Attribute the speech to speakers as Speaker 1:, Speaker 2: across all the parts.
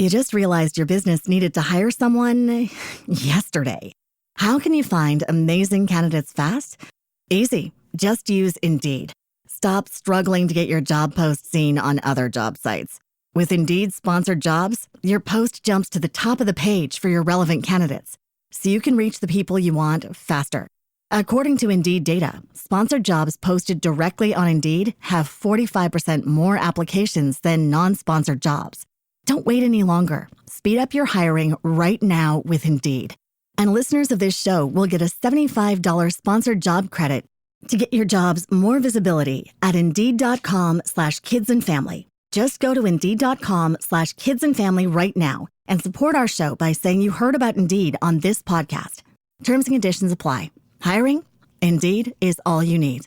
Speaker 1: You just realized your business needed to hire someone yesterday. How can you find amazing candidates fast? Easy. Just use Indeed. Stop struggling to get your job post seen on other job sites. With Indeed sponsored jobs, your post jumps to the top of the page for your relevant candidates, so you can reach the people you want faster. According to Indeed data, sponsored jobs posted directly on Indeed have 45% more applications than non-sponsored jobs. Don't wait any longer. Speed up your hiring right now with Indeed. And listeners of this show will get a $75 sponsored job credit to get your jobs more visibility at Indeed.com/kidsandfamily. Just go to Indeed.com/kidsandfamily right now and support our show by saying you heard about Indeed on this podcast. Terms and conditions apply. Hiring? Indeed is all you need.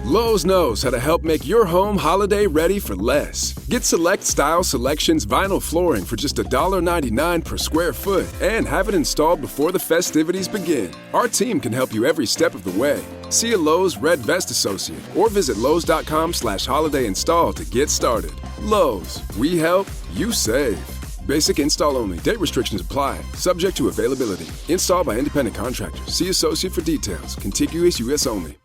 Speaker 2: Lowe's knows how to help make your home holiday ready for less. Get Select Style Selections vinyl flooring for just $1.99 per square foot and have it installed before the festivities begin. Our team can help you every step of the way. See a Lowe's Red Vest associate or visit Lowe's.com/holiday install to get started. Lowe's, we help, you save. Basic install only. Date restrictions apply. Subject to availability. Installed by independent contractors. See associate for details. Contiguous U.S. only.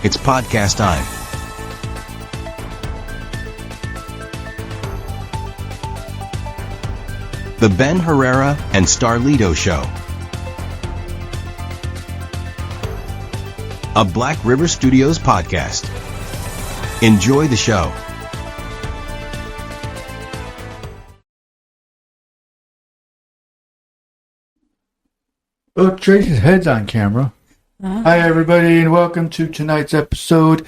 Speaker 3: It's podcast time. The Ben Herrera and Starlito Show. A Black River Studios podcast. Enjoy the show.
Speaker 4: Oh, Tracy's head's on camera. Hi, everybody, and welcome to tonight's episode.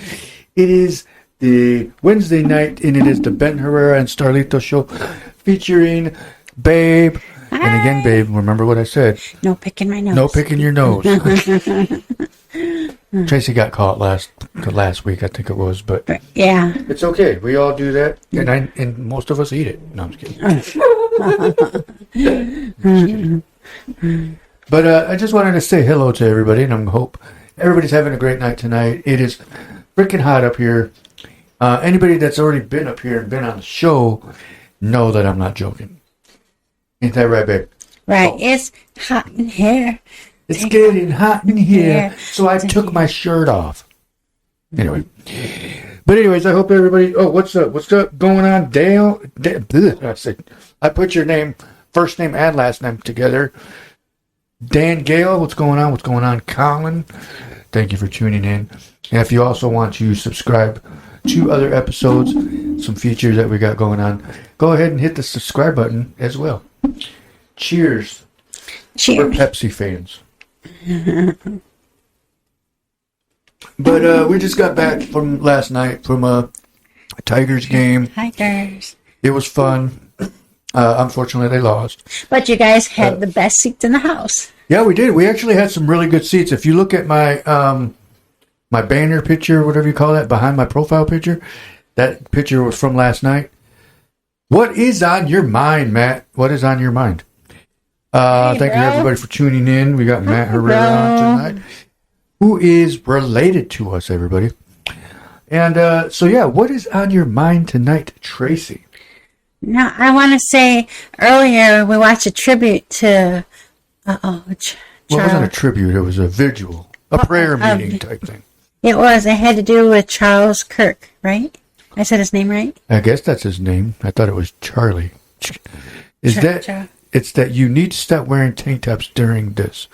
Speaker 4: It is the Wednesday night, and it is the Ben Herrera and Starlito show featuring Babe.
Speaker 5: Hi.
Speaker 4: And again, Babe, remember what I said.
Speaker 5: No picking my nose.
Speaker 4: No picking your nose. Tracy got caught last week, I think it was, but
Speaker 5: yeah,
Speaker 4: it's okay. We all do that, and most of us eat it. No, I'm just kidding. But I just wanted to say hello to everybody, and I hope everybody's having a great night tonight. It is freaking hot up here. Anybody that's already been up here and been on the show know that I'm not joking. Ain't that right, babe?
Speaker 5: right. Oh. It's hot in here.
Speaker 4: It's getting hot in here, so I took my shirt off. Anyway. But anyways, I hope everybody... Oh, what's up? What's up going on, Dale? I put your name, first name and last name together. Dan Gale, what's going on? What's going on, Colin? Thank you for tuning in. And if you also want to subscribe to other episodes, some features that we got going on, go ahead and hit the subscribe button as well. Cheers.
Speaker 5: Cheers.
Speaker 4: We're Pepsi fans. But we just got back from last night from a Tigers game.
Speaker 5: Tigers.
Speaker 4: It was fun. Unfortunately, they lost.
Speaker 5: But you guys had the best seats in the house.
Speaker 4: Yeah, we did. We actually had some really good seats. If you look at my my banner picture, whatever you call that, behind my profile picture, that picture was from last night. What is on your mind, Matt? What is on your mind? Thank you, everybody, for tuning in. We got Matt Herrera on tonight, who is related to us, everybody. And so, yeah, what is on your mind tonight, Tracy?
Speaker 5: Now, I want to say earlier we watched a tribute to... Well, it
Speaker 4: wasn't a tribute. It was a vigil, a prayer meeting type thing.
Speaker 5: It was. It had to do with Charles Kirk, right? I said his name right?
Speaker 4: I guess that's his name. I thought it was Charlie. It's that you need to stop wearing tank tops during this.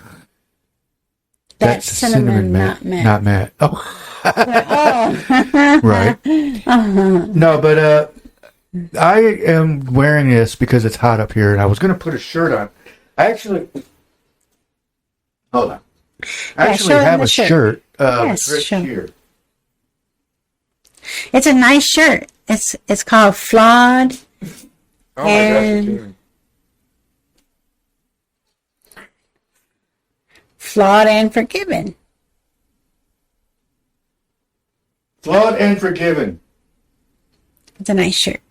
Speaker 5: That's Cinnamon, not Matt.
Speaker 4: Not Matt. Oh. Oh. Right. No, but I am wearing this because it's hot up here, and I was going to put a shirt on. Hold on. I actually have a shirt right here.
Speaker 5: It's a nice shirt. It's called Flawed.
Speaker 4: Oh my gosh.
Speaker 5: Flawed and Forgiven.
Speaker 4: Flawed and Forgiven.
Speaker 5: It's a nice shirt.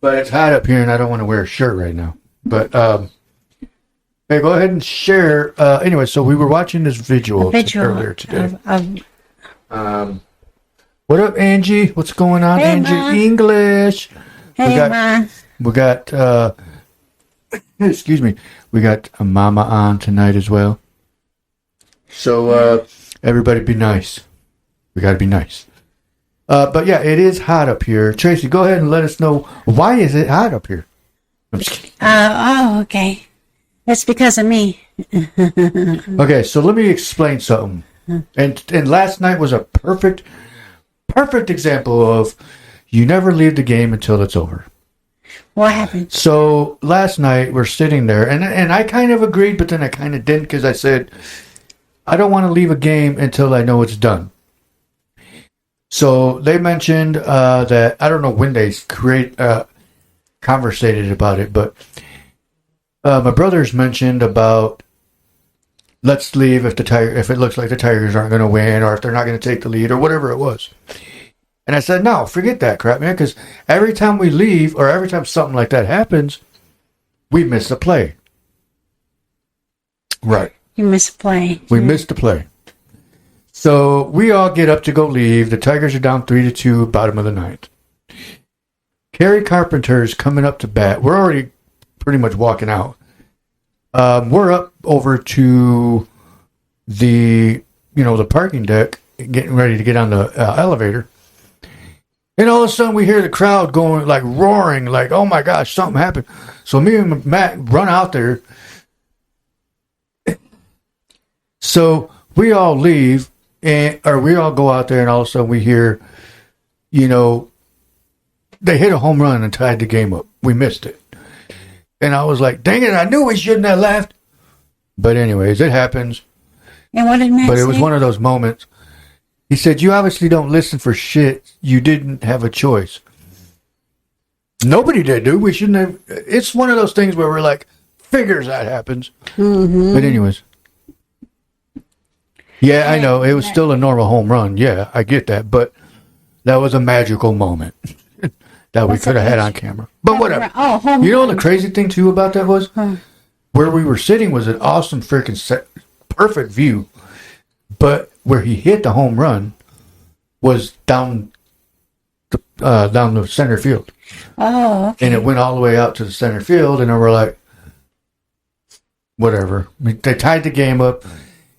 Speaker 4: But it's hot up here, and I don't want to wear a shirt right now. But hey, go ahead and share. Anyway, so we were watching this visual earlier today. What up, Angie? What's going on,
Speaker 5: Hey,
Speaker 4: Angie?
Speaker 5: Ma.
Speaker 4: English.
Speaker 5: Hey, Ma.
Speaker 4: We got. Excuse me. We got a mama on tonight as well. So everybody, be nice. We got to be nice. But yeah, it is hot up here. Tracy, go ahead and let us know, why is it hot up here? I'm just kidding.
Speaker 5: Okay. It's because of me.
Speaker 4: Okay, so let me explain something. And last night was a perfect example of you never leave the game until it's over.
Speaker 5: What happened?
Speaker 4: So last night we're sitting there, and I kind of agreed, but then I kind of didn't, because I said, I don't want to leave a game until I know it's done. So they mentioned that, I don't know when they conversated about it, but my brothers mentioned about, let's leave if it looks like the Tigers aren't going to win, or if they're not going to take the lead, or whatever it was. And I said, no, forget that crap, man, because every time we leave, or every time something like that happens, we miss a play. Right.
Speaker 5: You missed a play.
Speaker 4: We missed the play. So we all get up to go leave. The Tigers are down 3-2, bottom of the ninth. Kerry Carpenter's coming up to bat. We're already pretty much walking out. We're up over to the parking deck, getting ready to get on the elevator. And all of a sudden we hear the crowd going, like, roaring, like, oh my gosh, something happened. So me and Matt run out there. So we all leave, or we all go out there, and all of a sudden we hear, they hit a home run and tied the game up. We missed it. And I was like, dang it, I knew we shouldn't have left. But anyways, it happens.
Speaker 5: And what did Matt
Speaker 4: But
Speaker 5: say?
Speaker 4: it was one of those moments. He said, you obviously don't listen for shit. You didn't have a choice. Nobody did, dude. We shouldn't have. It's one of those things where we're like, figures that happens.
Speaker 5: Mm-hmm.
Speaker 4: But anyways. Yeah, I know. It was still a normal home run. Yeah, I get that. But that was a magical moment that we could have had on camera. But whatever.
Speaker 5: Oh, home
Speaker 4: You know
Speaker 5: run.
Speaker 4: the crazy thing, too, about that was? Where we were sitting was an awesome freaking perfect view. But where he hit the home run was down the center field.
Speaker 5: Oh, okay.
Speaker 4: And it went all the way out to the center field. And then we're like, whatever. I mean, they tied the game up.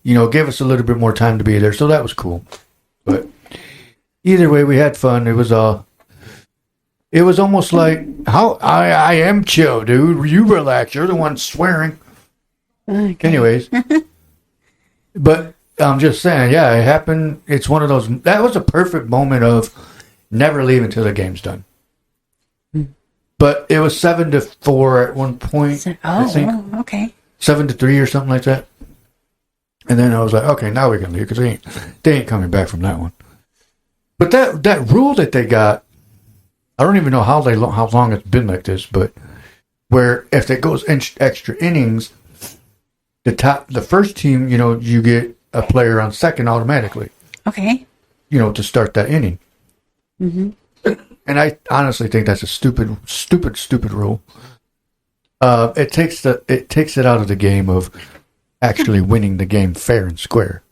Speaker 4: Gave us a little bit more time to be there. So that was cool. But either way, we had fun. It was almost like, how I am chill, dude. You relax. You're the one swearing.
Speaker 5: Okay.
Speaker 4: Anyways. But I'm just saying, yeah, it happened. It's one of those, that was a perfect moment of never leave until the game's done. But it was 7-4 at one point, I think.
Speaker 5: Okay.
Speaker 4: 7-3 or something like that. And then I was like, okay, now we can leave, because they ain't coming back from that one. But that rule that they got, I don't even know how long it's been like this, but where if it goes extra innings, the first team, you get a player on second automatically.
Speaker 5: Okay.
Speaker 4: To start that inning.
Speaker 5: Mm-hmm.
Speaker 4: And I honestly think that's a stupid rule. It takes it out of the game of actually winning the game fair and square,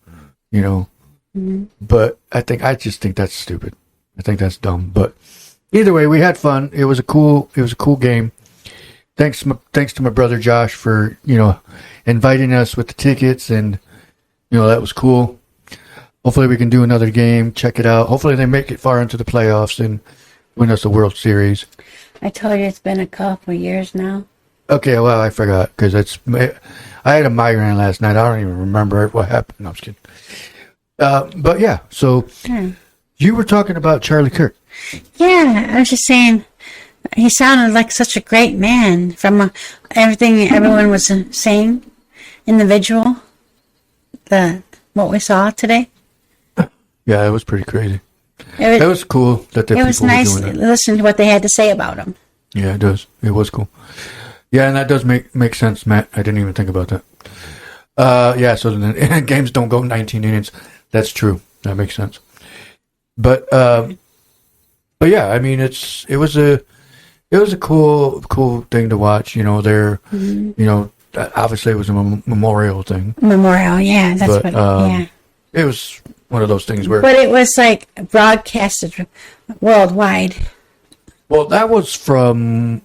Speaker 5: Mm-hmm.
Speaker 4: But I just think that's stupid. I think that's dumb. But either way, we had fun. It was a cool game. Thanks to my brother Josh for inviting us with the tickets, and that was cool. Hopefully we can do another game. Check it out. Hopefully they make it far into the playoffs and win us the World Series.
Speaker 5: I told you it's been a couple of years now.
Speaker 4: Okay, well, I forgot, because I had a migraine last night. I don't even remember what happened. No, I'm just kidding. But yeah, so you were talking about Charlie Kirk.
Speaker 5: Yeah, I was just saying, he sounded like such a great man from everything everyone was saying in the visual, what we saw today.
Speaker 4: Yeah, it was pretty crazy.
Speaker 5: It
Speaker 4: was cool that
Speaker 5: it was nice to listen to what they had to say about him.
Speaker 4: Yeah, it does. It was cool. Yeah, and that does make sense, Matt. I didn't even think about that. Yeah, so then games don't go 19 innings. That's true. That makes sense. But yeah, I mean, it was a cool thing to watch. Obviously it was a memorial thing.
Speaker 5: Memorial, yeah, that's
Speaker 4: but,
Speaker 5: yeah.
Speaker 4: It was one of those things where.
Speaker 5: But it was like broadcasted worldwide.
Speaker 4: Well, that was from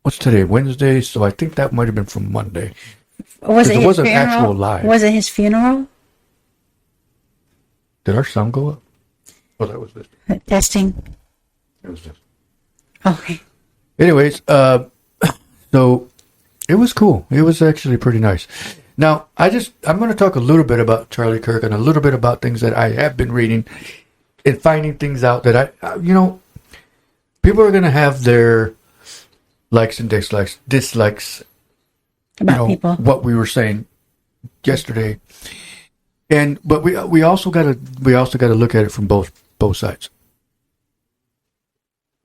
Speaker 4: what's today, Wednesday. So I think that might have been from Monday.
Speaker 5: Was it?
Speaker 4: It
Speaker 5: his
Speaker 4: wasn't
Speaker 5: funeral?
Speaker 4: actual live.
Speaker 5: Was it his funeral?
Speaker 4: Did our sound go up? Oh, that was this.
Speaker 5: Testing.
Speaker 4: It was this.
Speaker 5: Okay.
Speaker 4: Anyways, so it was cool. It was actually pretty nice. Now, I'm going to talk a little bit about Charlie Kirk and a little bit about things that I have been reading and finding things out that people are going to have their likes and dislikes
Speaker 5: About people.
Speaker 4: What we were saying yesterday. But we also got to look at it from both sides.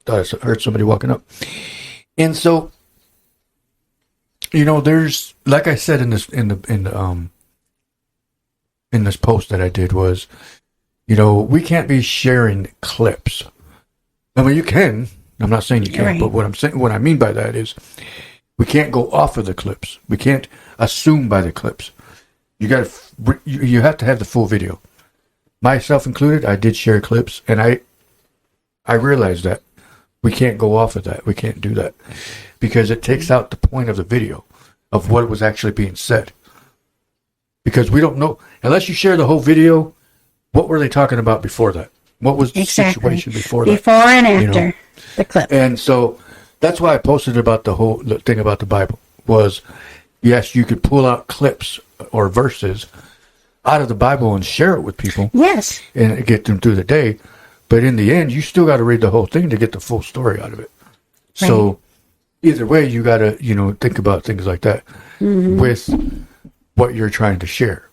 Speaker 4: I heard somebody walking up. And so there's, like I said in this post that I did was, we can't be sharing clips. I mean, you can. I'm not saying you can't,
Speaker 5: right.
Speaker 4: but what I mean by that is we can't go off of the clips. We can't assume by the clips. You have to have the full video. Myself included, I did share clips, and I realized that we can't go off of that. We can't do that because it takes out the point of the video of what was actually being said. Because we don't know, unless you share the whole video, what were they talking about before that? What was the situation before that?
Speaker 5: Before and after the clip.
Speaker 4: And so that's why I posted about the thing about the Bible was, yes, you could pull out clips or verses out of the Bible and share it with people.
Speaker 5: Yes.
Speaker 4: And get them through the day. But in the end, you still got to read the whole thing to get the full story out of it. Right. So either way, you got to, think about things like that with what you're trying to share.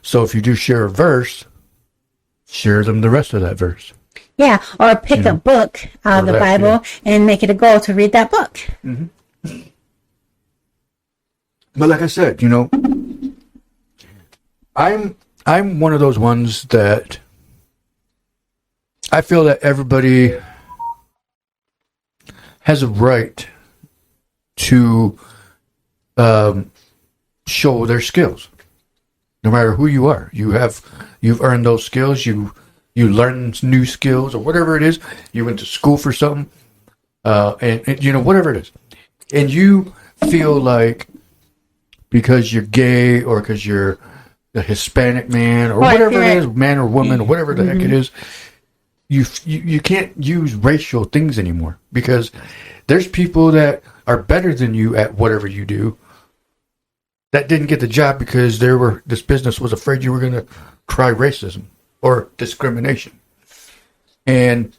Speaker 4: So if you do share a verse, share them the rest of that verse.
Speaker 5: Yeah, or pick a book out of the Bible and make it a goal to read that book.
Speaker 4: Mm-hmm. But like I said, I'm one of those ones that I feel that everybody has a right to show their skills. No matter who you are, you've earned those skills. You learn new skills or whatever it is. You went to school for something, and whatever it is, and you feel like because you're gay or because you're a Hispanic man or whatever it is, man or woman or whatever the heck it is, you can't use racial things anymore because there's people that are better than you at whatever you do that didn't get the job because this business was afraid you were going to try racism or discrimination. And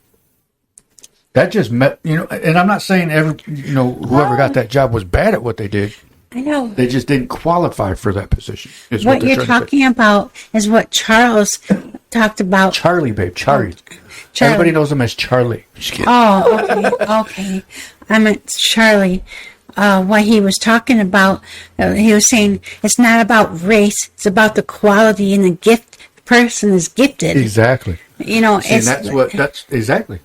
Speaker 4: that just met, and I'm not saying whoever got that job was bad at what they did.
Speaker 5: I know.
Speaker 4: They just didn't qualify for that position.
Speaker 5: What you're talking about is what Charles talked about.
Speaker 4: Charlie, babe. Charlie. Everybody knows him as Charlie. Just kidding.
Speaker 5: Oh, okay. I meant Charlie. What he was talking about, he was saying it's not about race, it's about the quality and the gift the person is gifted.
Speaker 4: Exactly.
Speaker 5: See,
Speaker 4: that's exactly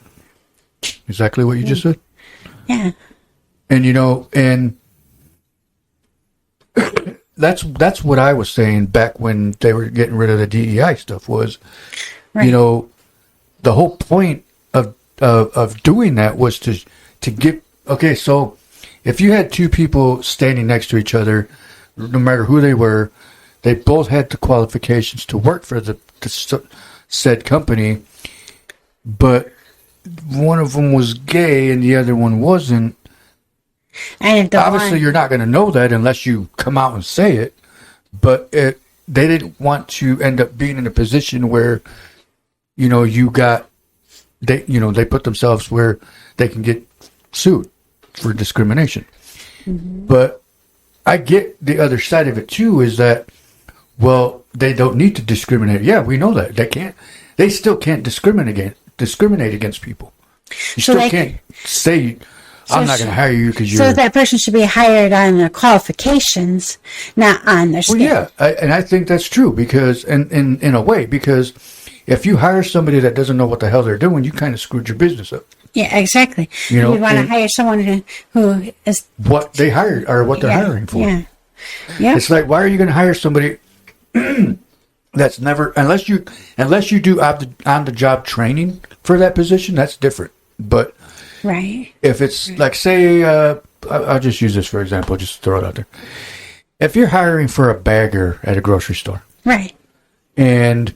Speaker 4: what you just said.
Speaker 5: Yeah.
Speaker 4: And and that's what I was saying back when they were getting rid of the DEI stuff was,
Speaker 5: right.
Speaker 4: The whole point of doing that was to give. Okay, so if you had two people standing next to each other, no matter who they were, they both had the qualifications to work for the said company, but one of them was gay and the other one wasn't.
Speaker 5: And
Speaker 4: obviously, you're not going to know that unless you come out and say it. But they didn't want to end up being in a position where, they put themselves where they can get sued for discrimination. Mm-hmm. But I get the other side of it too, is that, well, they don't need to discriminate. Yeah, we know that. They still can't discriminate against people. You still can't say, I'm not going to hire you because you're...
Speaker 5: So that person should be hired on their qualifications, not on their skill.
Speaker 4: Well, yeah, and I think that's true because, in a way, because if you hire somebody that doesn't know what the hell they're doing, you kind of screwed your business up.
Speaker 5: Yeah, exactly.
Speaker 4: You know,
Speaker 5: you want to hire someone who is
Speaker 4: what they hired or what they're hiring for.
Speaker 5: Yeah. Yeah.
Speaker 4: It's like, why are you going to hire somebody that's never, unless you do on the job training for that position, that's different. But
Speaker 5: right.
Speaker 4: if it's like, say, I'll just use this for example, just throw it out there. If you're hiring for a bagger at a grocery store,
Speaker 5: right,
Speaker 4: and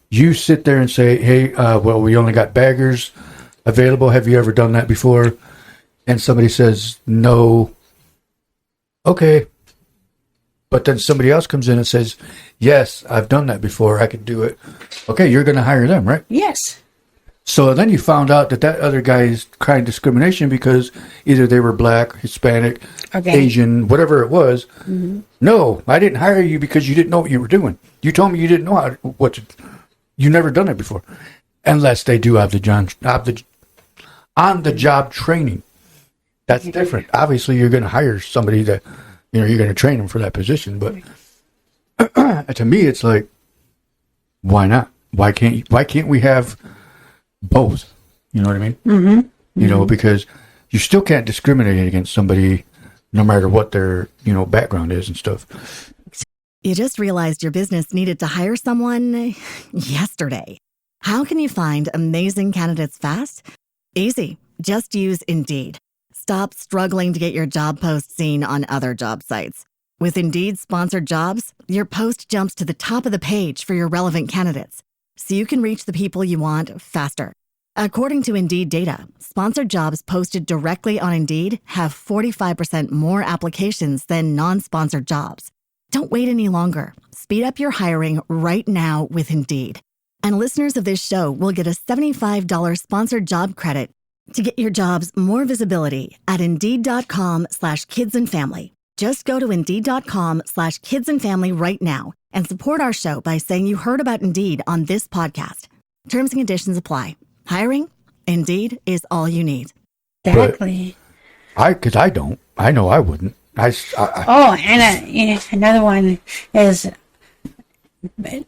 Speaker 4: you sit there and say, hey, well, we only got baggers available. Have you ever done that before? And somebody says, no. Okay. But then somebody else comes in and says, yes, I've done that before. I could do it. Okay, you're going to hire them, right?
Speaker 5: Yes.
Speaker 4: So then you found out that other guy is crying discrimination because either they were black, Hispanic, Asian, whatever it was. Mm-hmm. No, I didn't hire you because you didn't know what you were doing. You told me you didn't know you never done it before. Unless they do have on the job training. That's different. Obviously, you're going to hire somebody that, you're going to train them for that position. But to me, it's like, why not? Why can't we have both? You know what I mean? Mm-hmm. You know, because you still can't discriminate against somebody no matter what their, background is and stuff.
Speaker 1: You just realized your business needed to hire someone yesterday. How can you find amazing candidates fast? Easy. Just use Indeed. Stop struggling to get your job post seen on other job sites. With Indeed sponsored jobs, your post jumps to the top of the page for your relevant candidates, so you can reach the people you want faster. According to Indeed data, sponsored jobs posted directly on Indeed have 45% more applications than non-sponsored jobs. Don't wait any longer. Speed up your hiring right now with Indeed. And listeners of this show will get a $75 sponsored job credit to get your jobs more visibility at Indeed.com/kidsandfamily. Just go to Indeed.com/kidsandfamily right now and support our show by saying you heard about Indeed on this podcast. Terms and conditions apply. Hiring? Indeed is all you need.
Speaker 5: Exactly.
Speaker 4: Because I don't. I know I wouldn't.
Speaker 5: And another one is it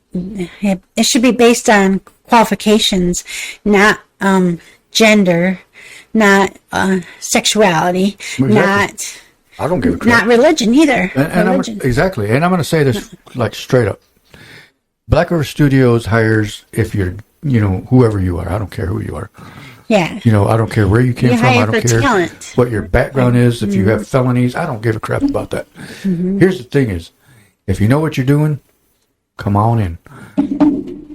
Speaker 5: should be based on qualifications, not gender, not sexuality,
Speaker 4: exactly. I don't give a crap.
Speaker 5: Not religion either.
Speaker 4: Exactly. And I'm going to say this like straight up. Black River Studios hires if you're, whoever you are. I don't care who you are.
Speaker 5: Yeah.
Speaker 4: I don't care where you came from. I don't care
Speaker 5: talent.
Speaker 4: what your background is. If you have felonies, I don't give a crap about that. Mm-hmm. Here's the thing is, if you know what you're doing, come on in.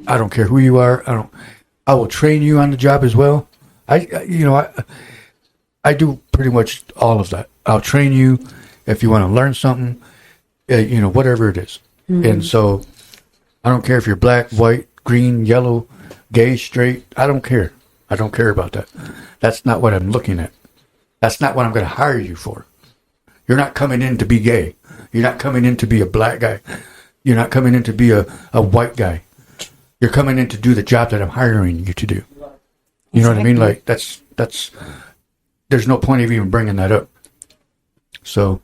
Speaker 4: I don't care who you are. I will train you on the job as well. I do pretty much all of that. I'll train you if you want to learn something, whatever it is. Mm-hmm. And so I don't care if you're black, white, green, yellow, gay, straight. I don't care. I don't care about that. That's not what I'm looking at. That's not what I'm going to hire you for. You're not coming in to be gay. You're not coming in to be a black guy. You're not coming in to be a white guy. You're coming in to do the job that I'm hiring you to do. You know what I mean? Like, that's, there's no point of even bringing that up. So,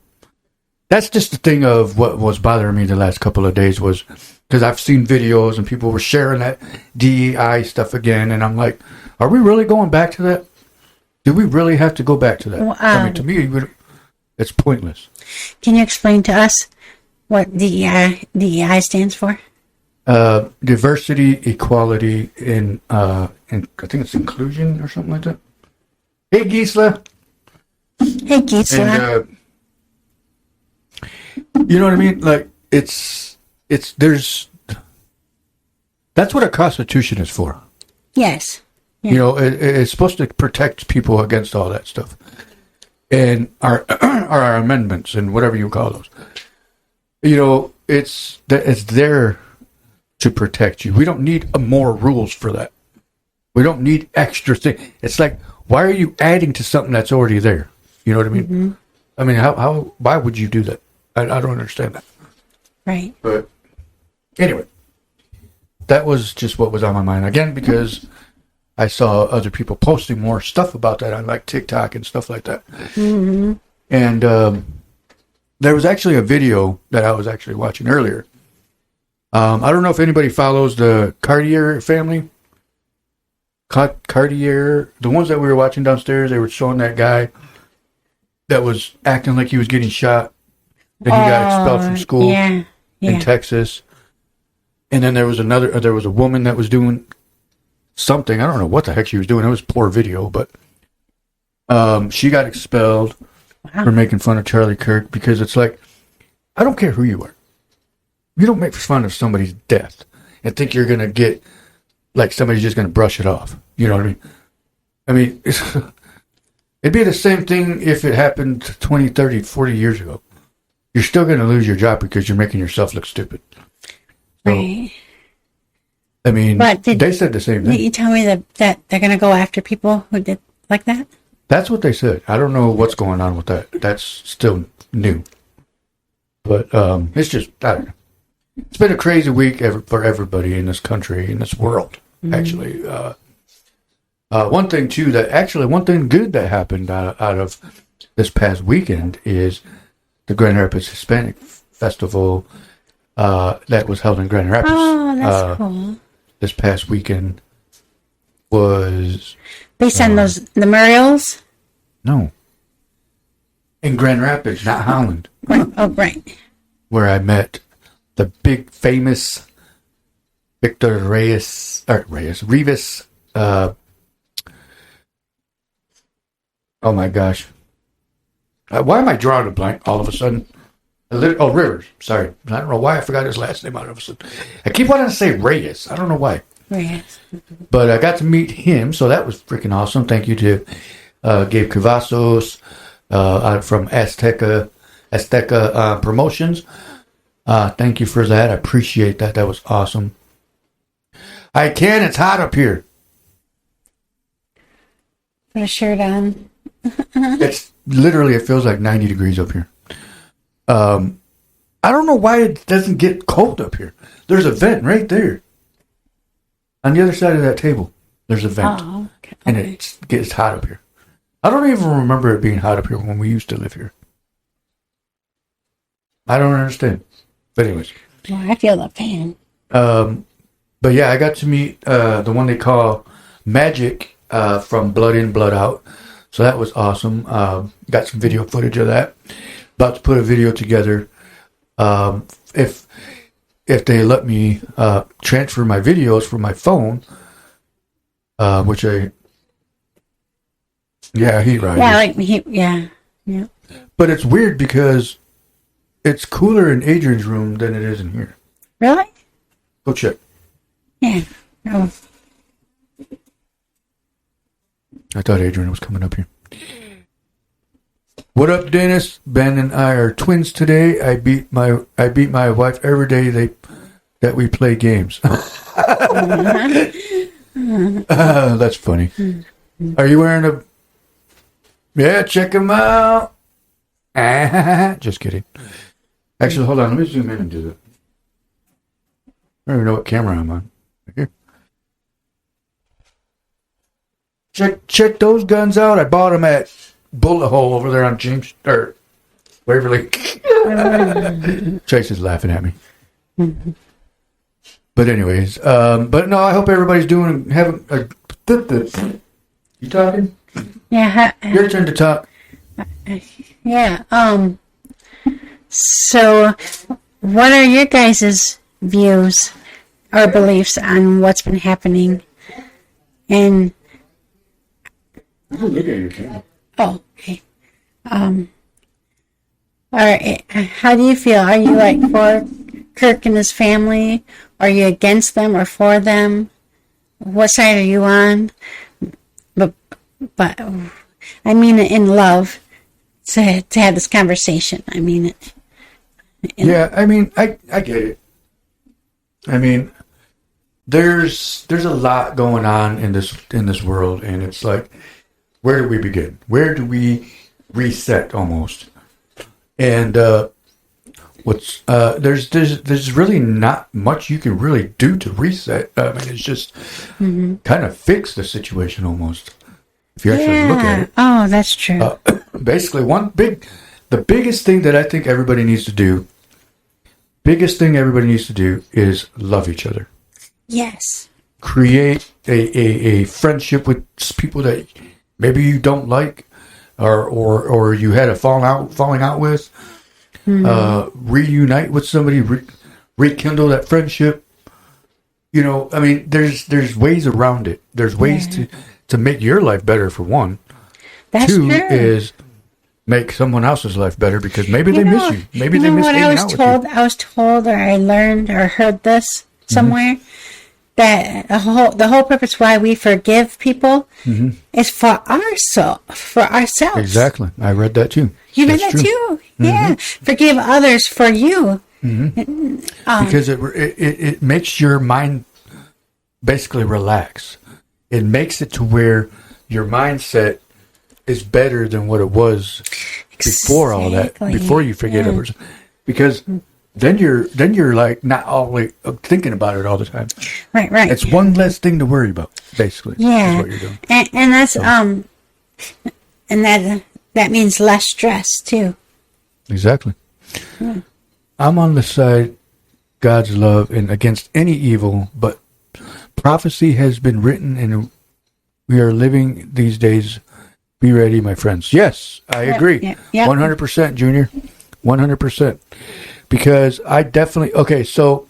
Speaker 4: that's just the thing of what was bothering me the last couple of days was, because I've seen videos and people were sharing that DEI stuff again, and I'm like, are we really going back to that? Do we really have to go back to that?
Speaker 5: Well,
Speaker 4: I mean, to me, it's pointless.
Speaker 5: Can you explain to us what DEI stands for?
Speaker 4: Diversity, equality, and I think it's inclusion or something like that. Hey, Gisela.
Speaker 5: Hey, Gisela.
Speaker 4: And, you know what I mean? Like, that's what a constitution is for.
Speaker 5: Yes. Yeah.
Speaker 4: It's supposed to protect people against all that stuff. And our amendments and whatever you call those. It's there to protect you. We don't need more rules for that. We don't need extra things. It's like, why are you adding to something that's already there? You know what I mean? Mm-hmm. I mean, why would you do that? I don't understand that.
Speaker 5: Right.
Speaker 4: But anyway, that was just what was on my mind. Again, because I saw other people posting more stuff about that on like TikTok and stuff like that. Mm-hmm. And there was actually a video that I was actually watching earlier. I don't know if anybody follows the Cartier family. Cartier, the ones that we were watching downstairs, they were showing that guy that was acting like he was getting shot. Then he got expelled from school in Texas. And then there was a woman that was doing something. I don't know what the heck she was doing. It was poor video, but she got expelled for making fun of Charlie Kirk, because it's like, I don't care who you are. You don't make fun of somebody's death and think you're going to get, like, somebody's just going to brush it off. You know what I mean? I mean, it'd be the same thing if it happened 20, 30, 40 years ago. You're still going to lose your job because you're making yourself look stupid. So,
Speaker 5: right.
Speaker 4: I mean, they said the same thing.
Speaker 5: Did you tell me that they're going to go after people who did like that?
Speaker 4: That's what they said. I don't know what's going on with that. That's still new. But it's just, I don't know. It's been a crazy week for everybody in this country, in this world, actually. One thing good that happened out of this past weekend is the Grand Rapids Hispanic Festival that was held in Grand Rapids.
Speaker 5: Oh, that's cool.
Speaker 4: This past weekend was...
Speaker 5: Based on the murals?
Speaker 4: No. In Grand Rapids, not Holland.
Speaker 5: Oh, right.
Speaker 4: Where I met the big famous Victor Reyes. Oh my gosh. Why am I drawing a blank all of a sudden? Rivers. Sorry. I don't know why I forgot his last name all of a sudden. I keep wanting to say Reyes. I don't know why.
Speaker 5: Reyes.
Speaker 4: But I got to meet him, so that was freaking awesome. Thank you to Gabe Cavazos from Azteca Promotions. Thank you for that. I appreciate that. That was awesome. It's hot up here.
Speaker 5: Put a shirt on.
Speaker 4: It's literally, it feels like 90 degrees up here. I don't know why it doesn't get cold up here. There's a vent right there. On the other side of that table, there's a vent.
Speaker 5: Oh, okay.
Speaker 4: And it gets hot up here. I don't even remember it being hot up here when we used to live here. I don't understand. But anyways.
Speaker 5: Well, I feel the pain.
Speaker 4: But yeah, I got to meet the one they call Magic from Blood In, Blood Out. So that was awesome. Got some video footage of that. About to put a video together. If they let me transfer my videos from my phone, which I... Yeah, heat rises.
Speaker 5: Yeah.
Speaker 4: But it's weird because it's cooler in Adrian's room than it is in here.
Speaker 5: Really?
Speaker 4: Go check.
Speaker 5: Yeah. Oh.
Speaker 4: I thought Adrian was coming up here. What up, Dennis? Ben and I are twins today. I beat my wife every day that we play games. That's funny. Are you wearing a... Yeah, check him out. Just kidding. Actually, hold on. Let me zoom in and do that. I don't even know what camera I'm on. Here. Check those guns out. I bought them at Bullet Hole over there on James or Waverly. Chase is laughing at me. But anyways, but no, I hope everybody's having a... You talking?
Speaker 5: Yeah.
Speaker 4: Your turn to talk.
Speaker 5: Yeah. So, what are your guys' views or beliefs on what's been happening? And
Speaker 4: Look at your camera.
Speaker 5: oh, okay. All right. How do you feel? Are you like for Kirk and his family? Are you against them or for them? What side are you on? But I mean it in love to have this conversation. I mean it.
Speaker 4: Yeah, I mean, I get it. I mean, there's a lot going on in this world, and it's like, where do we begin? Where do we reset almost? And there's really not much you can really do to reset. I mean, it's just kind of fix the situation almost. If you actually look at it.
Speaker 5: Oh, that's true.
Speaker 4: Basically, the biggest thing that I think everybody needs to do is love each other.
Speaker 5: Yes.
Speaker 4: create a friendship with people that maybe you don't like, or you had a falling out with, reunite with somebody, rekindle that friendship. You know, I mean, there's ways around it. There's ways to make your life better, for one.
Speaker 5: That's
Speaker 4: Two
Speaker 5: true.
Speaker 4: is make someone else's life better, because maybe they miss you. Maybe they miss hanging out with you.
Speaker 5: I was told, or I learned, or heard this somewhere, that the whole purpose why we forgive people is for ourselves.
Speaker 4: Exactly. I read that too.
Speaker 5: You read that too? Yeah. Forgive others for you.
Speaker 4: Because it makes your mind basically relax. It makes it to where your mindset is better than what it was before all that. Before you forget it, because then you're like not always thinking about it all the time.
Speaker 5: Right.
Speaker 4: It's one less thing to worry about, basically.
Speaker 5: Yeah,
Speaker 4: is what you're doing.
Speaker 5: And that's and that means less stress too.
Speaker 4: Exactly. I'm on the side God's love and against any evil, but prophecy has been written and we are living these days. Be ready, my friends. Yes, I agree. 100%, Junior. 100%. Because I definitely... Okay, so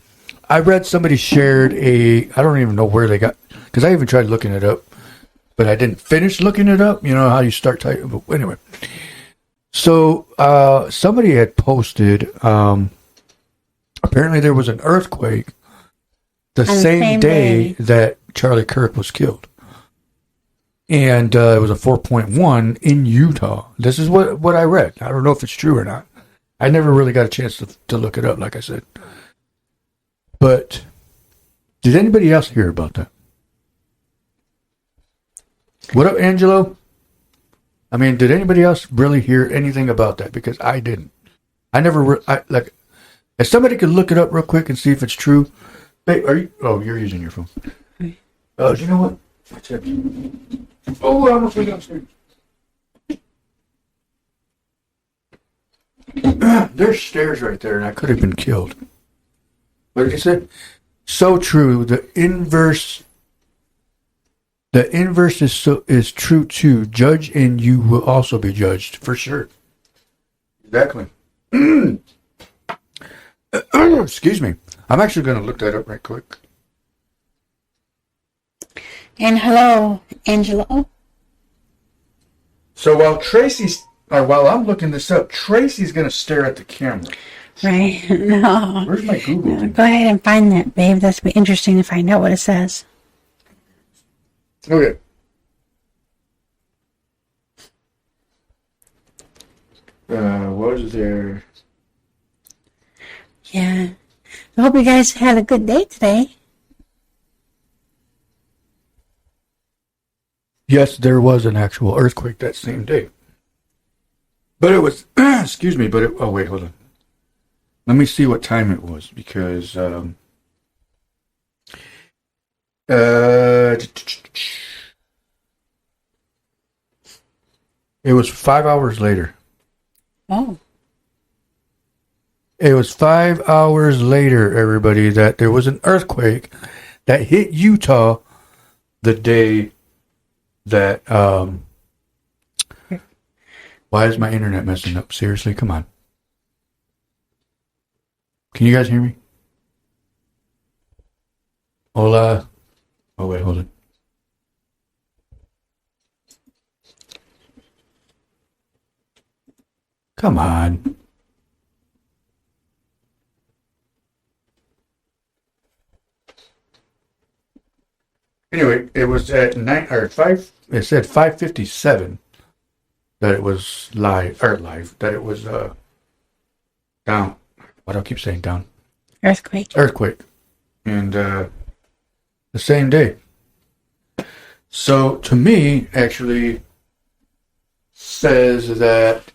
Speaker 4: I read somebody shared I don't even know where they got... Because I even tried looking it up, but I didn't finish looking it up. You know how you start typing... But anyway. So somebody had posted... apparently there was an earthquake the same day that Charlie Kirk was killed. And it was a 4.1 in Utah. This is what I read. I don't know if it's true or not. I never really got a chance to look it up, like I said. But did anybody else hear about that? What up, Angelo? I mean, did anybody else really hear anything about that? Because I didn't. I never... if somebody could look it up real quick and see if it's true. Hey, are you... Oh, you're using your phone. Do you know what? Oh, I almost went downstairs. There's stairs right there, and I could have been killed. What did you say? So true. The inverse is true too. Judge, and you will also be judged, for sure. Exactly. Excuse me. I'm actually going to look that up right quick.
Speaker 5: And hello, Angelo.
Speaker 4: So while I'm looking this up, Tracy's going to stare at the camera.
Speaker 5: Right? No.
Speaker 4: Where's my Google?
Speaker 5: No, go ahead and find that, babe. That's be interesting to find out what it says.
Speaker 4: Okay. Was there?
Speaker 5: Yeah. I hope you guys had a good day today.
Speaker 4: Yes, there was an actual earthquake that same day. But it was, excuse me, oh wait, hold on. Let me see what time it was, because, it was 5 hours later.
Speaker 5: Oh.
Speaker 4: It was 5 hours later, everybody, that there was an earthquake that hit Utah the day that, why is my internet messing up? Seriously, come on. Can you guys hear me? Hola. Oh, wait, hold on. Come on. Anyway, it was at 5. It said 5:57 that it was live, that it was down. Why do I keep saying down?
Speaker 5: Earthquake.
Speaker 4: And the same day. So to me, actually says that,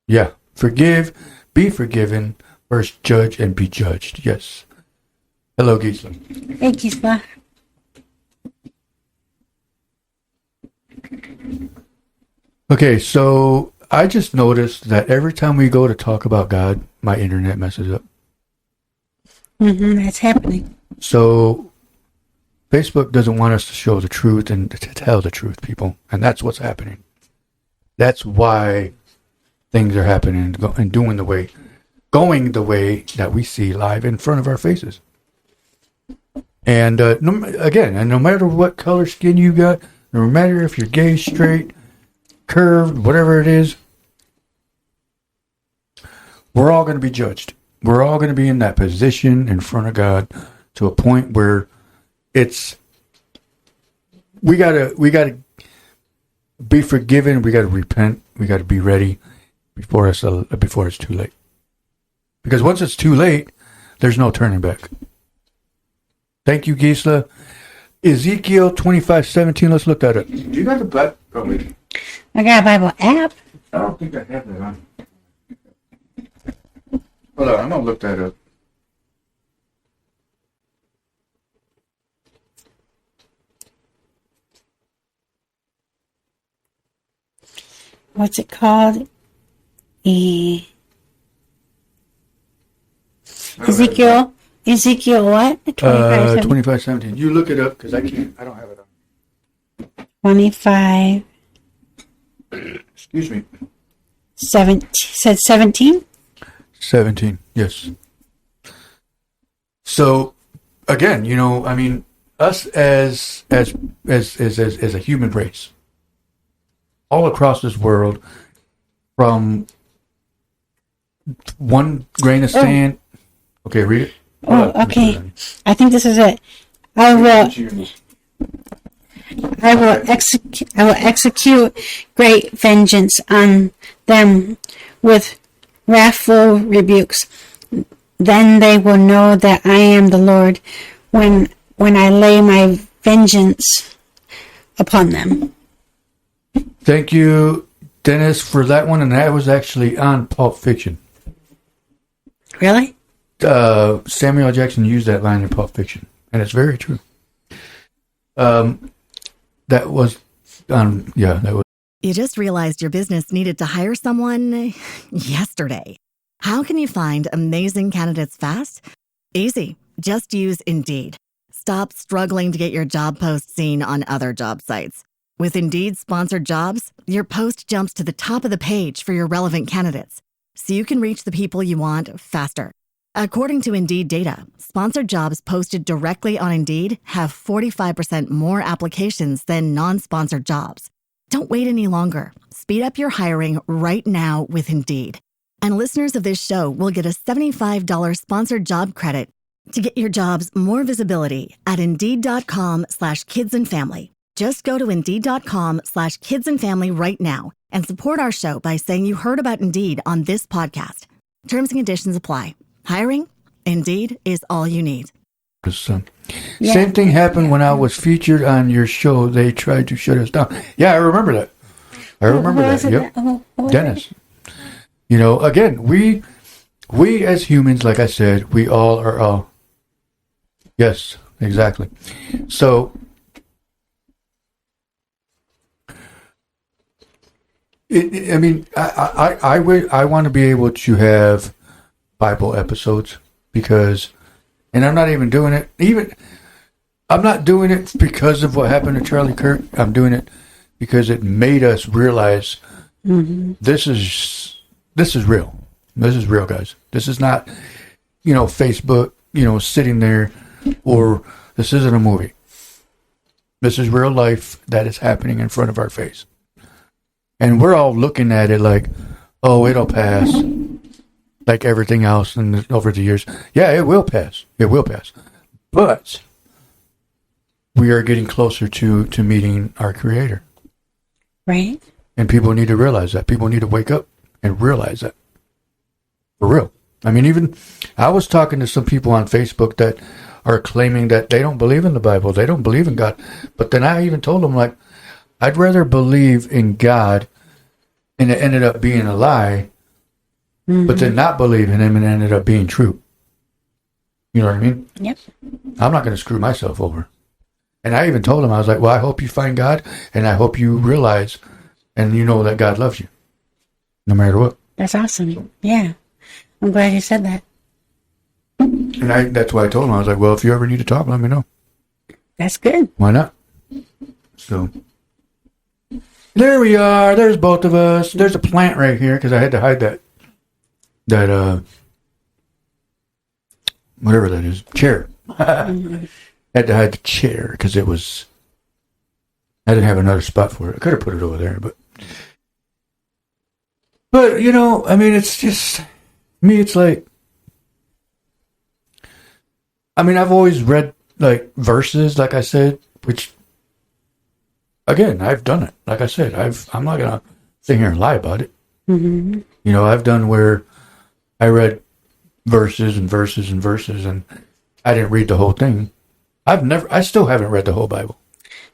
Speaker 4: yeah, forgive, be forgiven, first judge and be judged. Yes. Hello, Gisela.
Speaker 5: Hey, Gisela.
Speaker 4: Okay, so I just noticed that every time we go to talk about God, my internet messes up.
Speaker 5: That's happening.
Speaker 4: So Facebook doesn't want us to show the truth and to tell the truth, people. And that's what's happening. That's why things are happening and going the way that we see live in front of our faces. And no matter what color skin you got, no matter if you're gay, straight, curved, whatever it is, we're all going to be judged. We're all going to be in that position in front of God to a point where we gotta be forgiven. We gotta repent. We gotta be ready before it's too late. Because once it's too late, there's no turning back. Thank you, Gisela. Ezekiel 25:17. Let's look that up. Do you got the Bible?
Speaker 5: I got a Bible app.
Speaker 4: I don't think I have that on. Hold on, I'm gonna look that up.
Speaker 5: What's it called? Ezekiel what?
Speaker 4: 25:17. You look it up because I don't have it on.
Speaker 5: 25.
Speaker 4: Excuse me.
Speaker 5: 17?
Speaker 4: 17, yes. So, again, us as a human race, all across this world, from one grain of sand. Okay, read it.
Speaker 5: Okay. I think this is it. I will execute great vengeance on them with wrathful rebukes. Then they will know that I am the Lord when I lay my vengeance upon them.
Speaker 4: Thank you, Dennis, for that one, and that was actually on Pulp Fiction.
Speaker 5: Really?
Speaker 4: Samuel L. Jackson used that line in Pulp Fiction, and it's very true. That was.
Speaker 1: You just realized your business needed to hire someone yesterday. How can you find amazing candidates fast? Easy. Just use Indeed. Stop struggling to get your job post seen on other job sites. With Indeed sponsored jobs, your post jumps to the top of the page for your relevant candidates, so you can reach the people you want faster. According to Indeed data, sponsored jobs posted directly on Indeed have 45% more applications than non-sponsored jobs. Don't wait any longer. Speed up your hiring right now with Indeed. And listeners of this show will get a $75 sponsored job credit to get your jobs more visibility at Indeed.com/kidsandfamily. Just go to Indeed.com/kidsandfamily right now and support our show by saying you heard about Indeed on this podcast. Terms and conditions apply. Hiring? Indeed is all you need.
Speaker 4: Same thing happened when I was featured on your show. They tried to shut us down. Yeah, I remember that. Yep. Dennis. Again, we as humans, like I said, we all are all. Yes, exactly. So, I want to be able to have Bible episodes because, and I'm not even doing it. I'm not doing it because of what happened to Charlie Kirk. I'm doing it because it made us realize this is real. This is real, guys. This is not, Facebook, sitting there, or this isn't a movie. This is real life that is happening in front of our face. And we're all looking at it like, oh, it'll pass. Like everything else over the years. Yeah, it will pass. It will pass. But we are getting closer to meeting our Creator.
Speaker 5: Right.
Speaker 4: And people need to realize that. People need to wake up and realize that. For real. Even I was talking to some people on Facebook that are claiming that they don't believe in the Bible. They don't believe in God. But then I even told them, I'd rather believe in God and it ended up being a lie, but then not believe in Him and it ended up being true. You know what I mean?
Speaker 5: Yep.
Speaker 4: I'm not going to screw myself over. And I even told him, I was like, well, I hope you find God, and I hope you realize and you know that God loves you, no matter what.
Speaker 5: That's awesome. Yeah. I'm glad you said that.
Speaker 4: And that's why I told him, I was like, well, if you ever need to talk, let me know.
Speaker 5: That's good.
Speaker 4: Why not? So, there we are. There's both of us. There's a plant right here because I had to hide that whatever that is, chair. Had to hide the chair because it was, I didn't have another spot for it. I could have put it over there, but you know, I mean, it's just, me, it's like, I mean, I've always read like verses, like I said, which, again, I've done it. Like I said, I'm not going to sit here and lie about it.
Speaker 5: Mm-hmm.
Speaker 4: You know, I've done where I read verses and verses and verses, and I didn't read the whole thing. I still haven't read the whole Bible.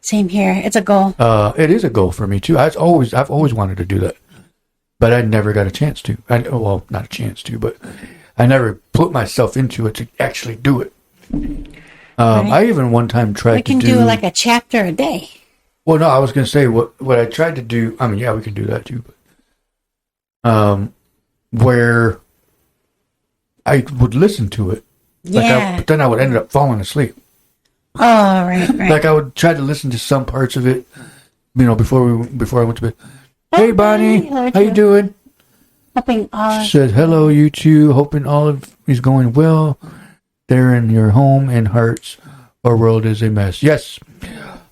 Speaker 5: Same here. It's a goal.
Speaker 4: It is a goal for me too. I've always wanted to do that, but I never got a chance to. Well, not a chance to, but I never put myself into it to actually do it.
Speaker 5: Right.
Speaker 4: I even one time tried
Speaker 5: We can
Speaker 4: to
Speaker 5: do like a chapter a day.
Speaker 4: Well, no, I was going to say what I tried to do. I mean, yeah, we can do that too. But, where I would listen to it, but then I would end up falling asleep.
Speaker 5: Oh, right.
Speaker 4: Like I would try to listen to some parts of it, you know, before I went to bed. Hey, Bonnie, how you doing?
Speaker 5: Hoping all.
Speaker 4: She said, hello, you two. Hoping all of is going well. There in your home and hearts. Our world is a mess. Yes.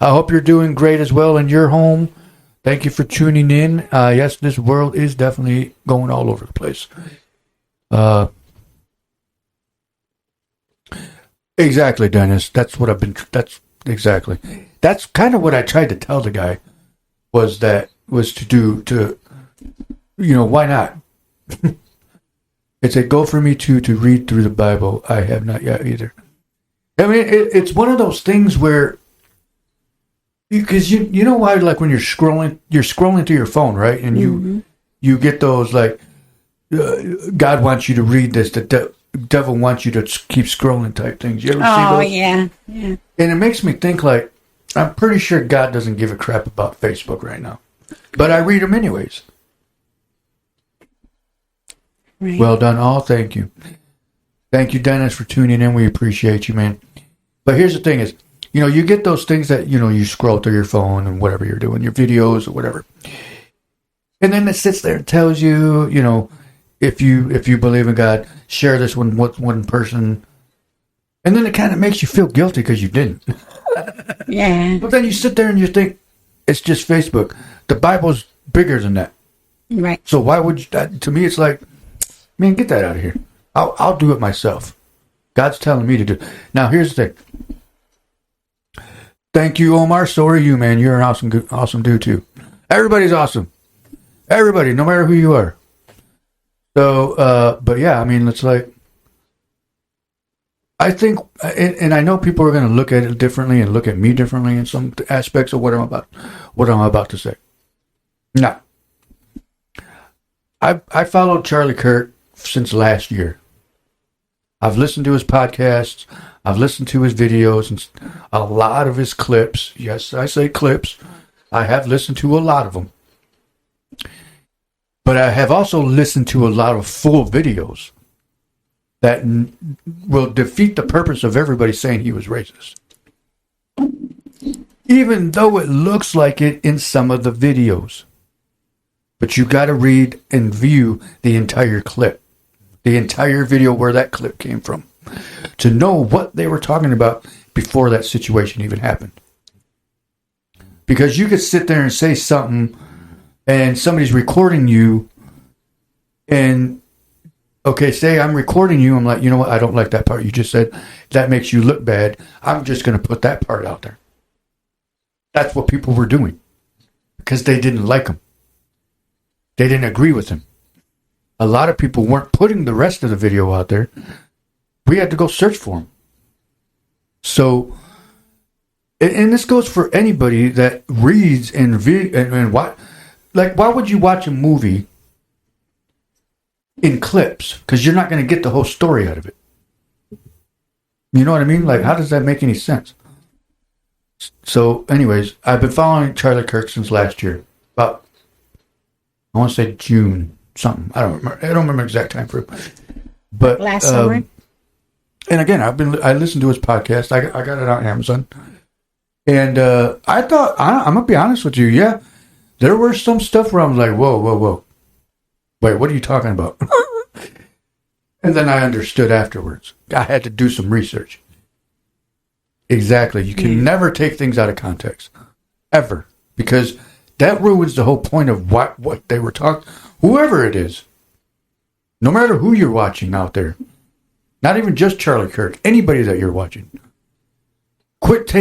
Speaker 4: I hope you're doing great as well in your home. Thank you for tuning in. Yes, this world is definitely going all over the place. Exactly, Dennis. That's kind of what I tried to tell the guy was to you know, why not? It's a goal for me to read through the Bible. I have not yet either. I mean, it's one of those things where, because you know why, like when you're scrolling through your phone, right? And you get those like, God wants you to read this, the devil wants you to keep scrolling type things. You ever see those?
Speaker 5: Oh, yeah. And
Speaker 4: it makes me think like, I'm pretty sure God doesn't give a crap about Facebook right now. But I read them anyways.
Speaker 5: Right.
Speaker 4: Well done all. Thank you. Thank you, Dennis, for tuning in. We appreciate you, man. But here's the thing is, you know, you get those things that, you know, you scroll through your phone and whatever you're doing, your videos or whatever. And then it sits there and tells you, you know, if you believe in God, share this with one person. And then it kind of makes you feel guilty because you didn't.
Speaker 5: Yeah.
Speaker 4: But then you sit there and you think, it's just Facebook. The Bible's bigger than that.
Speaker 5: Right.
Speaker 4: So why would you, to me, it's like, man, get that out of here. I'll do it myself. God's telling me to do it. Now, here's the thing. Thank you, Omar. So are you, man. You're an awesome dude, too. Everybody's awesome. Everybody, no matter who you are. So, but yeah, I mean, it's like, I think, and I know people are going to look at it differently and look at me differently in some aspects of what I'm about to say. Now, I followed Charlie Kirk since last year. I've listened to his podcasts. I've listened to his videos and a lot of his clips. Yes, I say clips. I have listened to a lot of them. But I have also listened to a lot of full videos that will defeat the purpose of everybody saying he was racist. Even though it looks like it in some of the videos. But you got to read and view the entire clip. The entire video where that clip came from. To know what they were talking about before that situation even happened. Because you could sit there and say something and somebody's recording you and, okay, say I'm recording you. I'm like, you know what? I don't like that part you just said. That makes you look bad. I'm just going to put that part out there. That's what people were doing. Because they didn't like him. They didn't agree with him. A lot of people weren't putting the rest of the video out there. We had to go search for him. So, and this goes for anybody that reads and what, like, why would you watch a movie in clips? Because you're not going to get the whole story out of it. You know what I mean? Like, how does that make any sense? So, anyways, I've been following Charlie Kirk since last year. About, I want to say June something. I don't remember the exact time frame. But
Speaker 5: last summer.
Speaker 4: And again, I listened to his podcast. I got it on Amazon. And I thought, I'm going to be honest with you, yeah, there were some stuff where I was like, whoa. Wait, what are you talking about? And then I understood afterwards. I had to do some research. Exactly. You can never take things out of context. Ever. Because that ruins the whole point of what they were talking. Whoever it is. No matter who you're watching out there. Not even just Charlie Kirk. Anybody that you're watching. Quit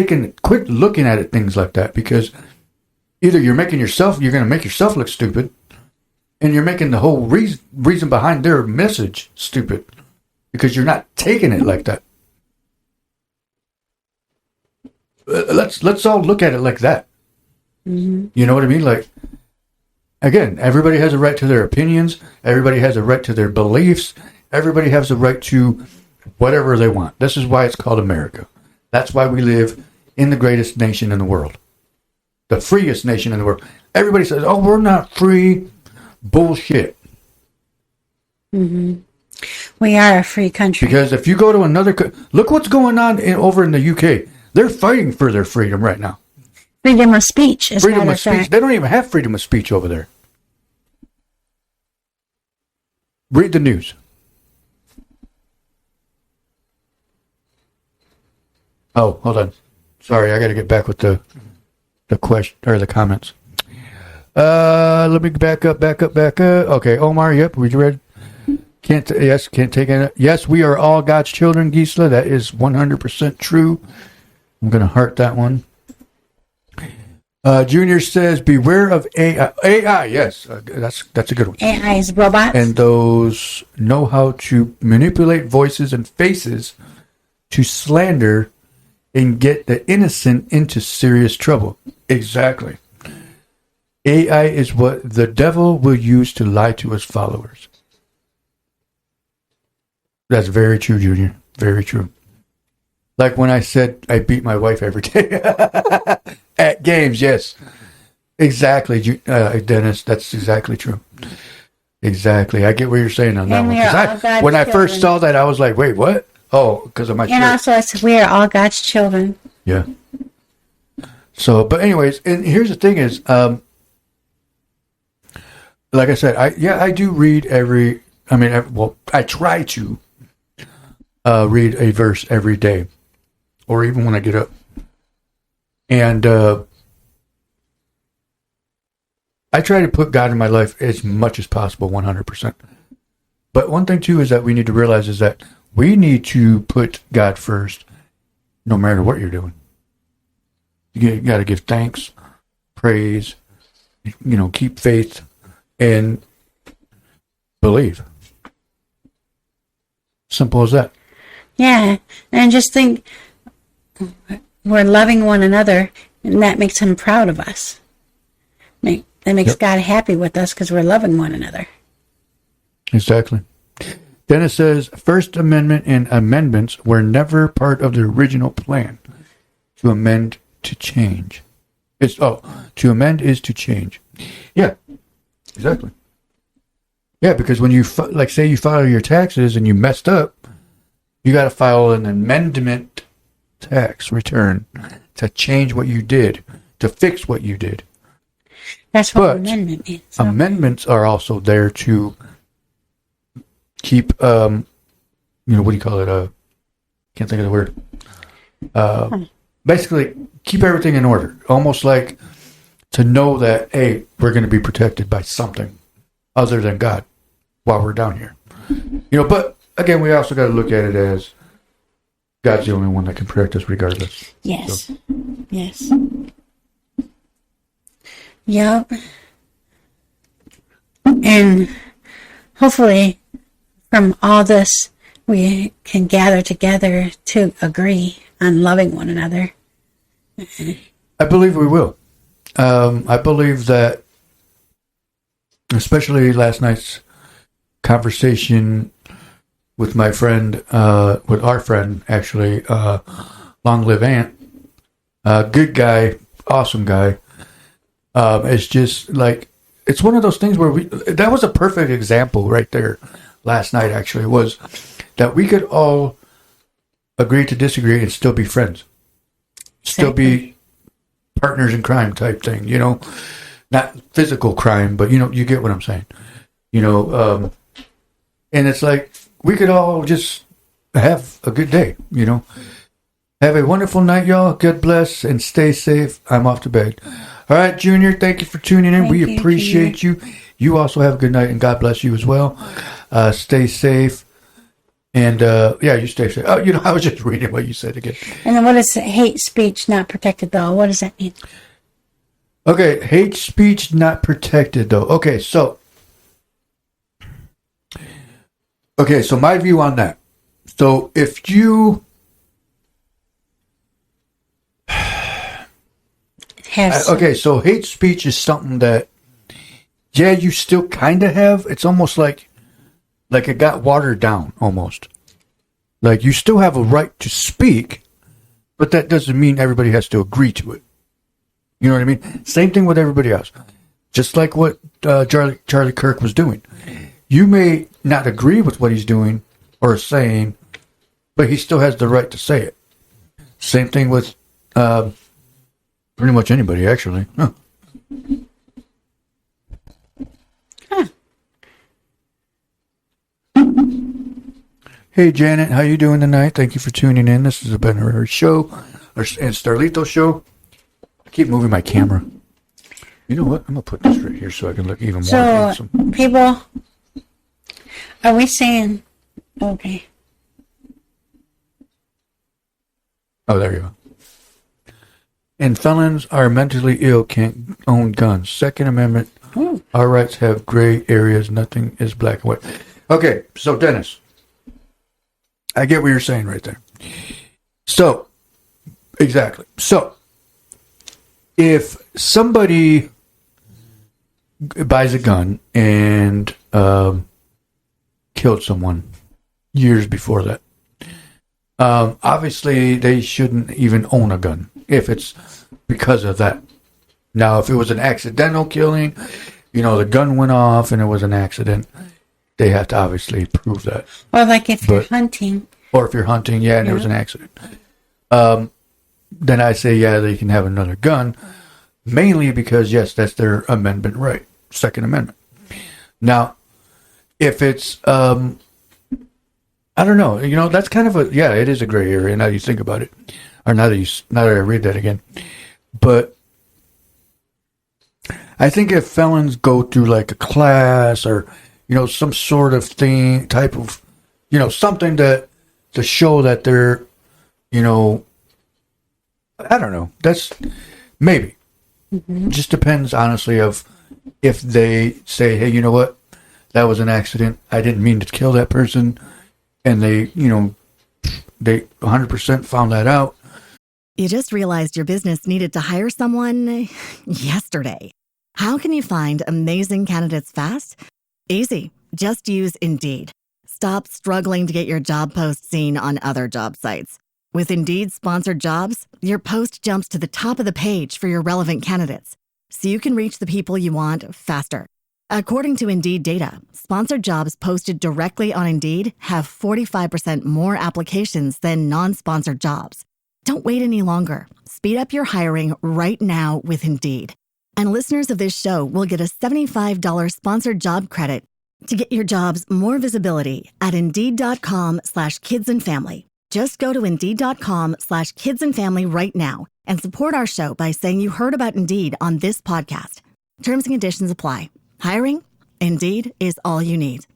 Speaker 4: looking at it, things like that. Because either you're going to make yourself look stupid. And you're making the whole reason behind their message stupid. Because you're not taking it like that. Let's all look at it like that. Mm-hmm. You know what I mean? Like, again, everybody has a right to their opinions. Everybody has a right to their beliefs. Everybody has a right to whatever they want. This is why it's called America. That's why we live in the greatest nation in the world. The freest nation in the world. Everybody says, oh, we're not free. Bullshit.
Speaker 5: Mm-hmm. We are a free country.
Speaker 4: Because if you go to another... Look what's going on over in the UK. They're fighting for their freedom right now.
Speaker 5: Freedom of speech, as a matter of fact.
Speaker 4: They don't even have freedom of speech over there. Read the news. Oh, hold on. Sorry, I got to get back with the question or the comments. Let me back up. Okay, Omar, yep, we read. Can't take it. Yes, we are all God's children, Gisela. That is 100% true. I'm going to heart that one. Junior says, beware of AI. AI, yes, that's a good one.
Speaker 5: AI is robots.
Speaker 4: And those know how to manipulate voices and faces to slander and get the innocent into serious trouble. Exactly. AI is what the devil will use to lie to his followers. That's very true, Junior. Very true. Like when I said I beat my wife every day. At games, yes. Exactly, Dennis. That's exactly true. Exactly. I get what you're saying on that one. When I first saw that, I was like, wait, what? Oh, because of my shirt.
Speaker 5: And also, we are all God's children.
Speaker 4: Yeah. So, but anyways, and here's the thing is, like I said, I do read I try to read a verse every day, or even when I get up. And I try to put God in my life as much as possible, 100%. But one thing, too, is that we need to realize is that we need to put God first, no matter what you're doing. You got to give thanks, praise, keep faith, and believe. Simple as that.
Speaker 5: Yeah, and just think we're loving one another, and that makes him proud of us. That makes God happy with us because we're loving one another.
Speaker 4: Exactly. Dennis says, First Amendment and amendments were never part of the original plan. To amend to change. To amend is to change. Yeah, exactly. Yeah, because when you, say you file your taxes and you messed up, you got to file an amendment tax return to change what you did, to fix what you did.
Speaker 5: That's what amendment means.
Speaker 4: Amendments are also there to keep, what do you call it? Can't think of the word. Basically, keep everything in order. Almost like to know that, hey, we're going to be protected by something other than God while we're down here. But again, we also got to look at it as God's the only one that can protect us regardless.
Speaker 5: Yes. So. Yes. Yep. And hopefully from all this, we can gather together to agree on loving one another.
Speaker 4: I believe we will. I believe that, especially last night's conversation with my friend, with our friend, actually, Long Live Ant, good guy, awesome guy. It's just like, it's one of those things where that was a perfect example right there last night, actually, was that we could all agree to disagree and still be friends. Still be partners in crime type thing, you know, not physical crime, but you know, you get what I'm saying, you know, and it's like, we could all just have a good day, you know, have a wonderful night, y'all. God bless and stay safe. I'm off to bed. All right, Junior, thank you for tuning in. We appreciate you. You also have a good night and God bless you as well. Stay safe. And, yeah, you stay safe. Oh, you know, I was just reading what you said again.
Speaker 5: And then what is hate speech not protected, though? What does that mean?
Speaker 4: Okay, hate speech not protected, though. Okay, so my view on that. So if you... Okay, so hate speech is something that, yeah, you still kind of have. It's almost like it got watered down, almost. Like, you still have a right to speak, but that doesn't mean everybody has to agree to it. You know what I mean? Same thing with everybody else. Just like what Charlie Kirk was doing. You may not agree with what he's doing or saying, but he still has the right to say it. Same thing with pretty much anybody, actually. Huh. Hey, Janet, how you doing tonight? Thank you for tuning in. This is the Ben Herrera show, and Starlito show. I keep moving my camera. You know what? I'm going to put this right here so I can look even more handsome.
Speaker 5: So, people, are we saying... Okay.
Speaker 4: Oh, there you go. And felons are mentally ill, can't own guns. Second Amendment, our rights have gray areas. Nothing is black and white. Okay, so Dennis, I get what you're saying right there. So, exactly. So, if somebody buys a gun and killed someone years before that, obviously they shouldn't even own a gun if it's because of that. Now, if it was an accidental killing, you know, the gun went off and it was an accident, they have to obviously prove that.
Speaker 5: Or like if you're hunting.
Speaker 4: Or if you're hunting, yeah, and there was an accident. Then I say, yeah, they can have another gun, mainly because, yes, that's their amendment right, Second Amendment. Now, if it's, I don't know, you know, that's kind of it is a gray area now you think about it. Or now that I read that again. But I think if felons go through like a class or, you know, some sort of thing, type of, you know, something to show that they're, you know, I don't know. That's maybe. Mm-hmm. Just depends, honestly, of if they say, hey, you know what? That was an accident. I didn't mean to kill that person. And they, you know, they 100% found that out.
Speaker 1: You just realized your business needed to hire someone yesterday. How can you find amazing candidates fast? Easy. Just use Indeed. Stop struggling to get your job post seen on other job sites. With Indeed sponsored jobs, your post jumps to the top of the page for your relevant candidates, so you can reach the people you want faster. According to Indeed data, sponsored jobs posted directly on Indeed have 45% more applications than non-sponsored jobs. Don't wait any longer. Speed up your hiring right now with Indeed. And listeners of this show will get a $75 sponsored job credit to get your jobs more visibility at Indeed.com/kidsandfamily. Just go to Indeed.com/kidsandfamily right now and support our show by saying you heard about Indeed on this podcast. Terms and conditions apply. Hiring? Indeed is all you need.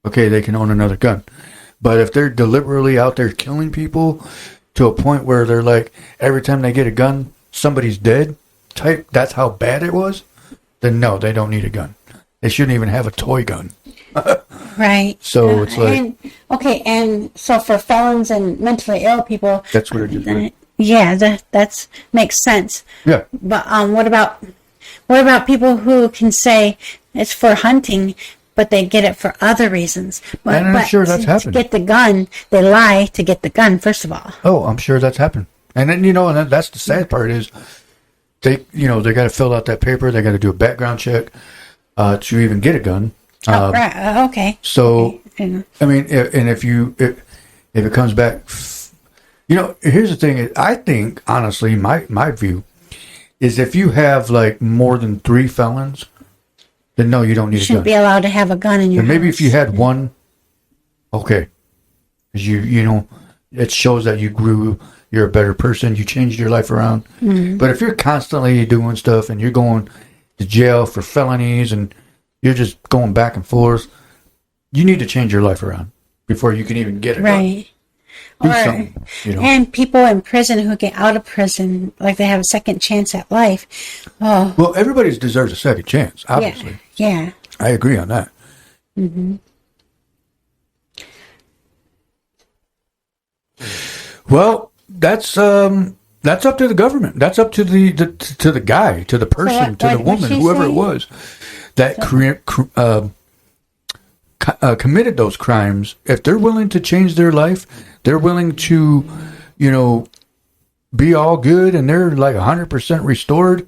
Speaker 4: Okay, they can own another gun. But if they're deliberately out there killing people to a point where they're like, every time they get a gun, somebody's dead, type, that's how bad it was, then no, they don't need a gun. They shouldn't even have a toy gun.
Speaker 5: Right.
Speaker 4: So it's like...
Speaker 5: And so for felons and mentally ill people...
Speaker 4: That's what it is.
Speaker 5: Yeah, that's makes sense.
Speaker 4: Yeah.
Speaker 5: But what about people who can say it's for hunting, but they get it for other reasons?
Speaker 4: And I'm sure that's happened.
Speaker 5: To get the gun, they lie to get the gun, first of all.
Speaker 4: Oh, I'm sure that's happened. And then, you know, and that's the sad part is they got to fill out that paper. They got to do a background check to even get a gun.
Speaker 5: Right. Okay.
Speaker 4: So,
Speaker 5: okay.
Speaker 4: I mean, if it comes back You know, here's the thing. I think, honestly, my view is if you have like more than 3 felons, then no, you don't need
Speaker 5: You
Speaker 4: a
Speaker 5: shouldn't
Speaker 4: gun.
Speaker 5: be allowed to have a gun in your
Speaker 4: And maybe
Speaker 5: house.
Speaker 4: if you had one, okay. 'Cause you know, it shows that you grew, you're a better person, you changed your life around.
Speaker 5: Mm-hmm.
Speaker 4: But if you're constantly doing stuff and you're going to jail for felonies and you're just going back and forth, you need to change your life around before you can even get it done.
Speaker 5: Right.
Speaker 4: Do something, you know.
Speaker 5: And people in prison who get out of prison, like they have a second chance at life. Oh,
Speaker 4: Well, everybody deserves a second chance, obviously.
Speaker 5: yeah.
Speaker 4: I agree on that.
Speaker 5: Mm-hmm.
Speaker 4: Well, that's up to the government. That's up to the guy, to the person, to the
Speaker 5: what'd
Speaker 4: woman,
Speaker 5: she
Speaker 4: whoever
Speaker 5: say?
Speaker 4: it was that committed those crimes. If they're willing to change their life, they're willing to, you know, be all good, and they're like 100% restored.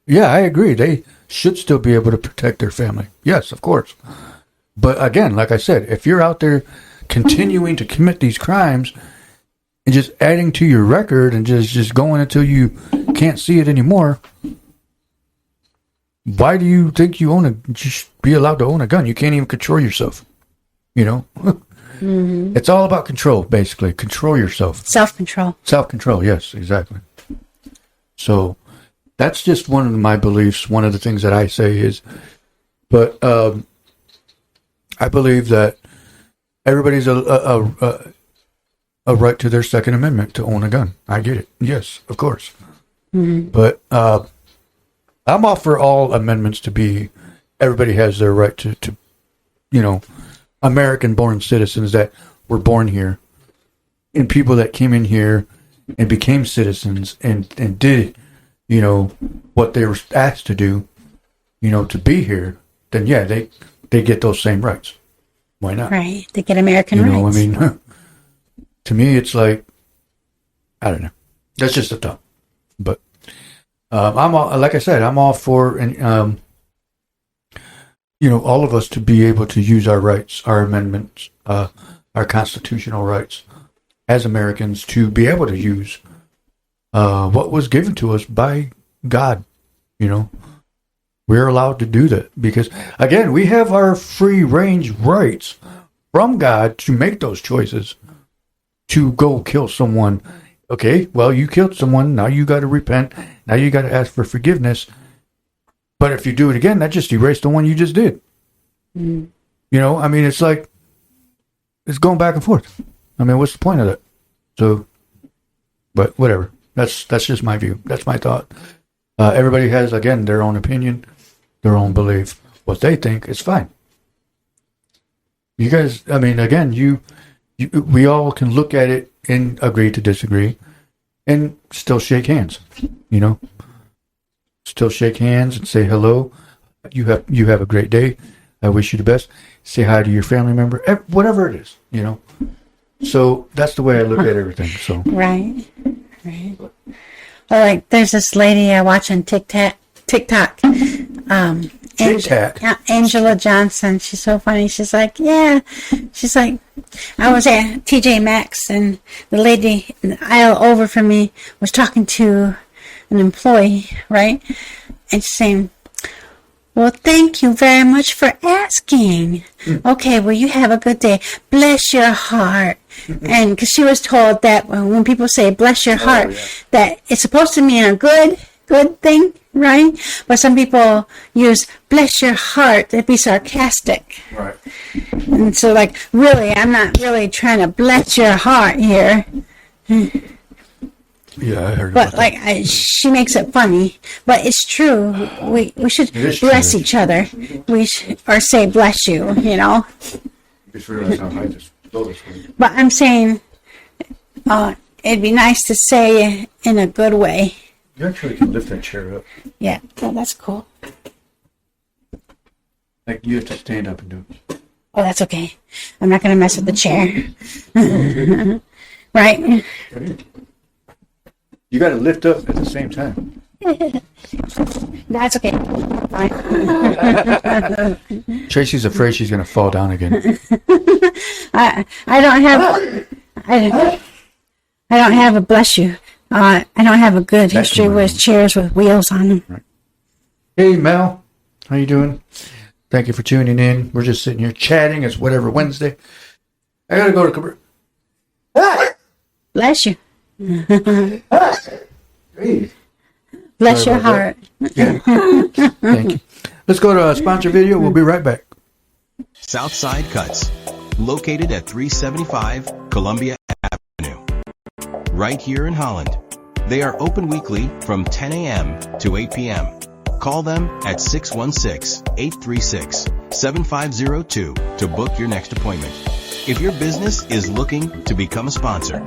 Speaker 4: Yeah, I agree. They should still be able to protect their family. Yes, of course. But again, like I said, if you're out there continuing to commit these crimes and just adding to your record and just going until you can't see it anymore, why do you think you just be allowed to own a gun? You can't even control yourself. You know?
Speaker 5: Mm-hmm.
Speaker 4: It's all about control, basically. Control yourself.
Speaker 5: Self-control.
Speaker 4: Self-control, yes, exactly. So that's just one of my beliefs. One of the things that I say is, but I believe that everybody's a right to their Second Amendment to own a gun. I get it. Yes, of course.
Speaker 5: Mm-hmm.
Speaker 4: But I'm all for all amendments to be, everybody has their right to you know, American-born citizens that were born here, and people that came in here and became citizens and did, you know, what they were asked to do, you know, to be here, then yeah, they get those same rights. Why not?
Speaker 5: Right. They get American rights.
Speaker 4: You know, I mean, to me, it's like, I don't know. That's just a thought. But I'm all, like I said, I'm all for, and you know, all of us to be able to use our rights, our amendments, our constitutional rights as Americans to be able to use what was given to us by God. You know, we're allowed to do that because, again, we have our free range rights from God to make those choices to go kill someone. Okay, well, you killed someone. Now you got to repent. Now you got to ask for forgiveness. But if you do it again, that just erased the one you just did.
Speaker 5: Mm.
Speaker 4: You know, I mean, it's like, it's going back and forth. I mean, what's the point of that? So, but whatever. That's just my view. That's my thought. Everybody has, again, their own opinion, their own belief. What they think is fine. You guys, I mean, again, we all can look at it and agree to disagree and still shake hands, you know? Still shake hands and say hello. You have a great day. I wish you the best. Say hi to your family member. Whatever it is, you know. So that's the way I look at everything. So
Speaker 5: Right. Well, like there's this lady I watch on TikTok. Angela Johnson. She's so funny. She's like, I was at TJ Maxx and the lady in the aisle over from me was talking to an employee, right? And she's saying, well, thank you very much for asking. Okay, well, you have a good day. Bless your heart. And because she was told that when people say bless your heart, that it's supposed to mean a good thing, right? But some people use bless your heart to be sarcastic.
Speaker 4: right.
Speaker 5: And so, like, really, I'm not really trying to bless your heart here.
Speaker 4: Yeah, I heard
Speaker 5: But
Speaker 4: about
Speaker 5: like she makes it funny, but it's true. We should
Speaker 4: It is
Speaker 5: bless
Speaker 4: true.
Speaker 5: each other. Or say bless you, you know.
Speaker 4: that. You just realize how high this boat is.
Speaker 5: But I'm saying it'd be nice to say it in a good way.
Speaker 4: You actually can lift that chair up.
Speaker 5: Yeah, well, that's cool.
Speaker 4: Like, you have to stand up and do it.
Speaker 5: Oh, that's okay. I'm not gonna mess with the chair. Right?
Speaker 4: You got to lift up at the same time.
Speaker 5: That's okay. Fine.
Speaker 4: Tracy's afraid she's going to fall down again.
Speaker 5: I don't have I don't have a bless you. I don't have a good history with chairs with wheels on them.
Speaker 4: Right. Hey, Mel. How you doing? Thank you for tuning in. We're just sitting here chatting. It's whatever Wednesday. I gotta go to
Speaker 5: Bless you.
Speaker 4: Hey.
Speaker 5: Bless
Speaker 4: Sorry
Speaker 5: your
Speaker 4: about
Speaker 5: heart.
Speaker 4: Yeah. Thank you. Let's go to a sponsor video. We'll be right back.
Speaker 3: Southside Cuts, located at 375 Columbia Avenue, right here in Holland. They are open weekly from 10 a.m. to 8 p.m. Call them at 616-836-7502 to book your next appointment. If your business is looking to become a sponsor,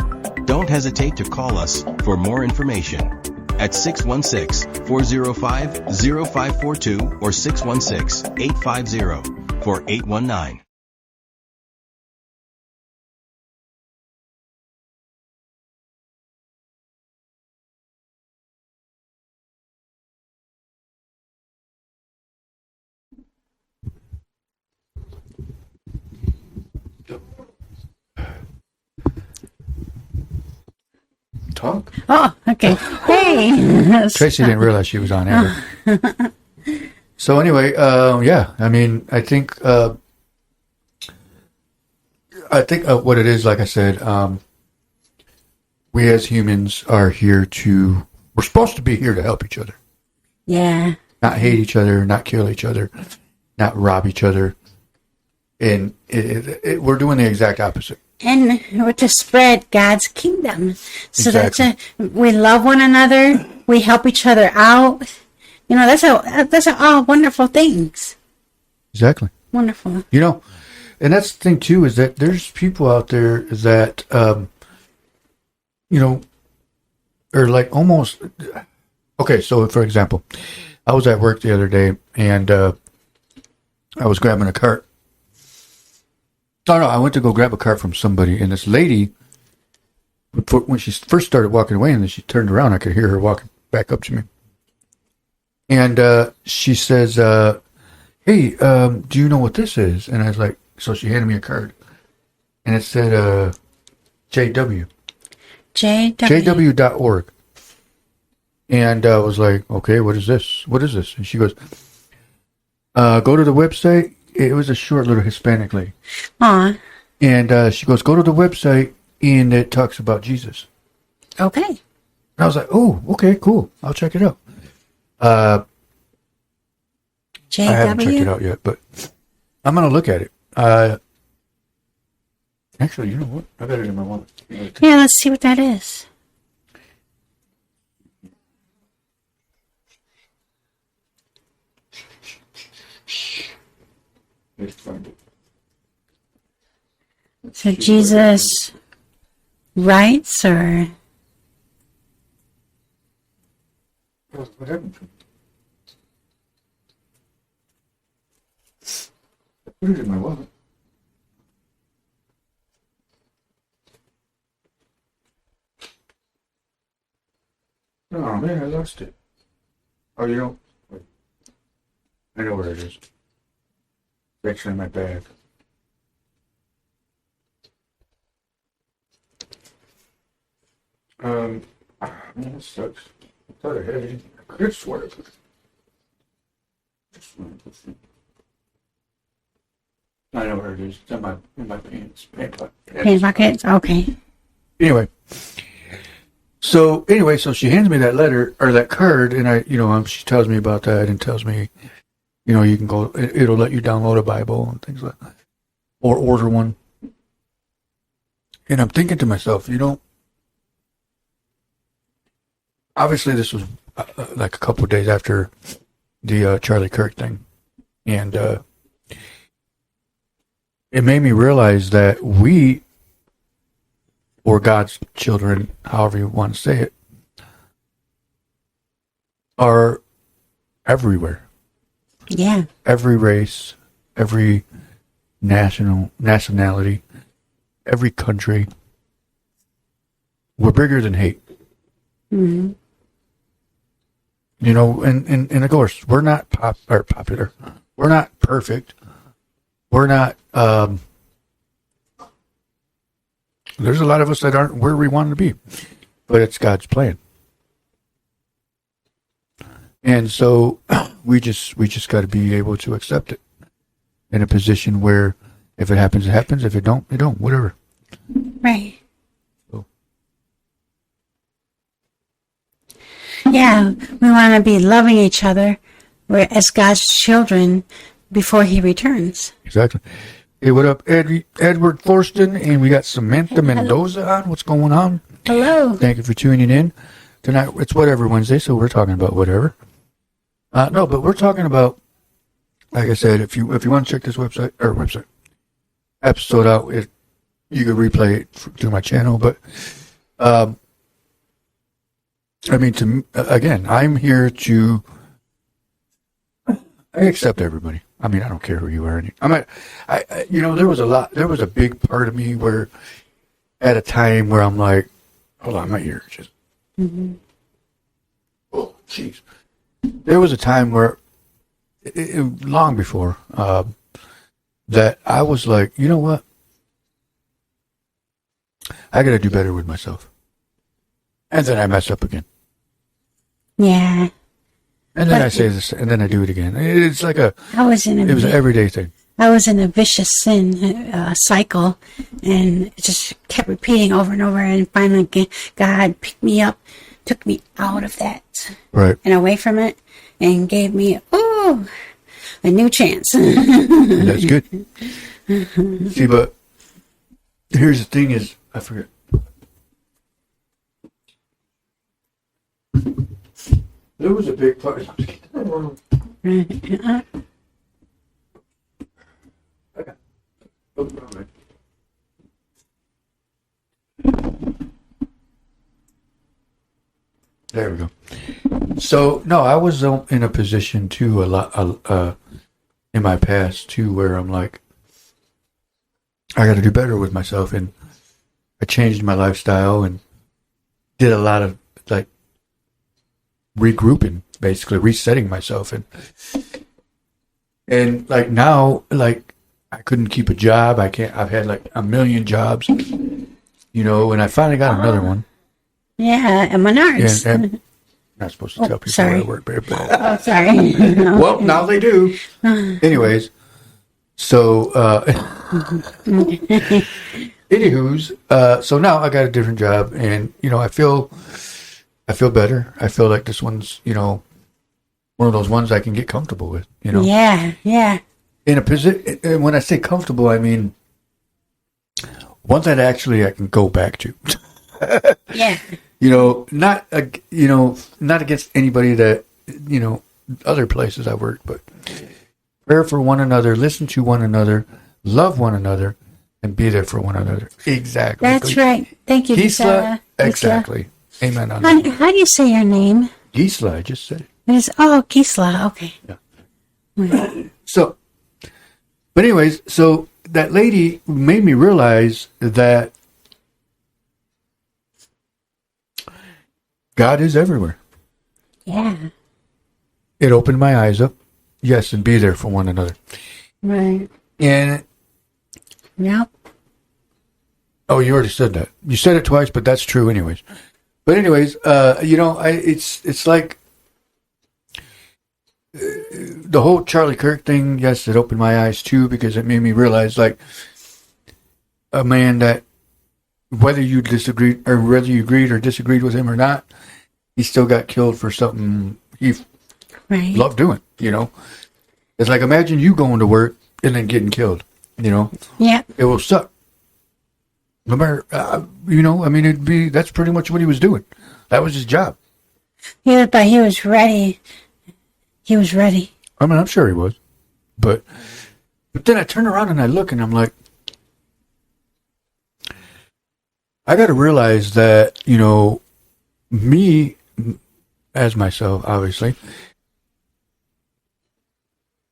Speaker 3: don't hesitate to call us for more information at 616-405-0542 or 616-850-4819.
Speaker 4: Talk.
Speaker 5: Oh, okay. Hey.
Speaker 4: Tracy didn't realize she was on air. So anyway, yeah. I mean, I think what it is, like I said, we as humans are here to. We're supposed to be here to help each other.
Speaker 5: Yeah.
Speaker 4: Not hate each other, not kill each other, not rob each other, and we're doing the exact opposite.
Speaker 5: And we're to spread God's kingdom. So
Speaker 4: Exactly.
Speaker 5: we love one another. We help each other out. You know, that's all wonderful things.
Speaker 4: Exactly.
Speaker 5: Wonderful.
Speaker 4: You know, and that's the thing too, is that there's people out there that, you know, are like almost, okay. So for example, I was at work the other day and, I was grabbing a cart. No, I went to go grab a cart from somebody, and this lady, when she first started walking away, and then she turned around, I could hear her walking back up to me. And she says, hey, do you know what this is? And I was like, so she handed me a card. And it said JW. JW.org. And I was like, okay, what is this? What is this? And she goes, go to the website. It was a short little Hispanic lady.
Speaker 5: Aw.
Speaker 4: And she goes, go to the website, and it talks about Jesus.
Speaker 5: Okay.
Speaker 4: And I was like, oh, okay, cool. I'll check it out.
Speaker 5: JW?
Speaker 4: I haven't checked it out yet, but I'm going to look at it. Actually, you know what? I got it in my wallet.
Speaker 5: Yeah, let's see what that is.
Speaker 4: Let's find it.
Speaker 5: So Jesus writes, or
Speaker 4: What happened to me? I put it in my wallet. Oh man, I lost it. Oh, you know, wait. I know where it is. It's actually in my bag. Man, that sucks. I thought I had it. I could have sworn it. I know where it is. It's in my pants.
Speaker 5: pants pockets? Okay.
Speaker 4: Anyway. So she hands me that letter or that card, and she tells me about that and tells me, you can go. It'll let you download a Bible and things like that, or order one. And I'm thinking to myself, obviously this was like a couple of days after the Charlie Kirk thing, and it made me realize that we, or God's children, however you want to say it, are everywhere.
Speaker 5: Yeah.
Speaker 4: Every race, every nationality, every country. We're bigger than hate.
Speaker 5: Mm-hmm.
Speaker 4: And of course, we're not popular. We're not perfect. We're not There's a lot of us that aren't where we want to be, but it's God's plan. And so we just got to be able to accept it in a position where if it happens, it happens. If it don't, it don't. Whatever.
Speaker 5: Right.
Speaker 4: So.
Speaker 5: Yeah, we want to be loving each other as God's children before He returns.
Speaker 4: Exactly. Hey, what up, Edward Thorsten? And we got Samantha Mendoza on. What's going on?
Speaker 5: Hello.
Speaker 4: Thank you for tuning in. Tonight, it's Whatever Wednesday, so we're talking about whatever. No, but we're talking about, like I said, if you want to check this episode out, you can replay it through my channel. But, I mean, again, I'm here to, I accept everybody. I mean, I don't care who you are. There was a big part of me where, at a time where I'm like, hold on, my ear just, oh, jeez. There was a time where, long before, that I was like, you know what? I got to do better with myself. And then I mess up again.
Speaker 5: Yeah.
Speaker 4: And then I say this, and then I do it again. It's like it was an everyday thing.
Speaker 5: I was in a vicious sin cycle, and it just kept repeating over and over. And finally, God picked me up, took me out of that,
Speaker 4: right,
Speaker 5: and away from it, and gave me a new chance.
Speaker 4: That's good. See, but here's the thing: is I forget. There was a big part. There we go. So no, I was in a position too in my past too, where I'm like, I got to do better with myself, and I changed my lifestyle and did a lot of like regrouping, basically resetting myself, and like now, like I couldn't keep a job. I've had like a million jobs, and I finally got another one.
Speaker 5: Yeah, at Menards.
Speaker 4: And not supposed to tell people where I work, babe.
Speaker 5: Oh, sorry.
Speaker 4: Well, now they do. Anyways, so anywho's, so now I got a different job, and I feel better. I feel like this one's one of those ones I can get comfortable with.
Speaker 5: Yeah.
Speaker 4: In a position, and when I say comfortable, I mean one that actually I can go back to.
Speaker 5: Yeah.
Speaker 4: Not against anybody that, other places I work, but prayer for one another, listen to one another, love one another, and be there for one another. Exactly.
Speaker 5: That's right. Thank you,
Speaker 4: Gisela. Exactly. Amen.
Speaker 5: How do you say your name?
Speaker 4: Gisela, I just said it.
Speaker 5: Gisela. Okay.
Speaker 4: Yeah. So, but anyways, so that lady made me realize that God is everywhere.
Speaker 5: Yeah.
Speaker 4: It opened my eyes up. Yes, and be there for one another.
Speaker 5: Right.
Speaker 4: And
Speaker 5: Yep.
Speaker 4: Oh, you already said that. You said it twice, but that's true anyways. But anyways, it's like the whole Charlie Kirk thing. Yes, it opened my eyes too, because it made me realize, like, a man that, whether you disagreed or whether you agreed or disagreed with him or not, he still got killed for something he loved doing. It's like, imagine you going to work and then getting killed.
Speaker 5: Yeah,
Speaker 4: it will suck. No matter, that's pretty much what he was doing. That was his job.
Speaker 5: Yeah, but he was ready. He was ready.
Speaker 4: I mean, I'm sure he was. But then I turn around and I look and I'm like, I got to realize that, me as myself, obviously,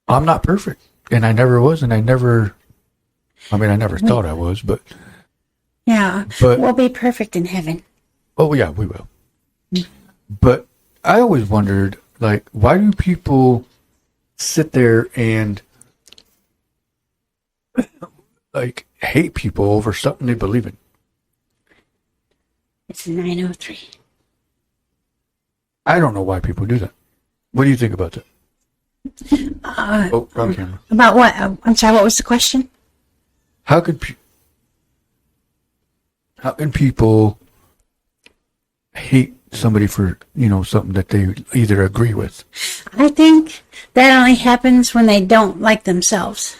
Speaker 4: I'm not perfect. And I never was, and I never thought I was, but...
Speaker 5: Yeah,
Speaker 4: but
Speaker 5: we'll be perfect in heaven.
Speaker 4: Oh, yeah, we will. But I always wondered, like, why do people sit there and, like, hate people over something they believe in?
Speaker 5: It's 9:03.
Speaker 4: I don't know why people do that. What do you think about that? Wrong camera.
Speaker 5: About what? I'm sorry, what was the question?
Speaker 4: How can people hate somebody for, something that they either agree with?
Speaker 5: I think that only happens when they don't like themselves.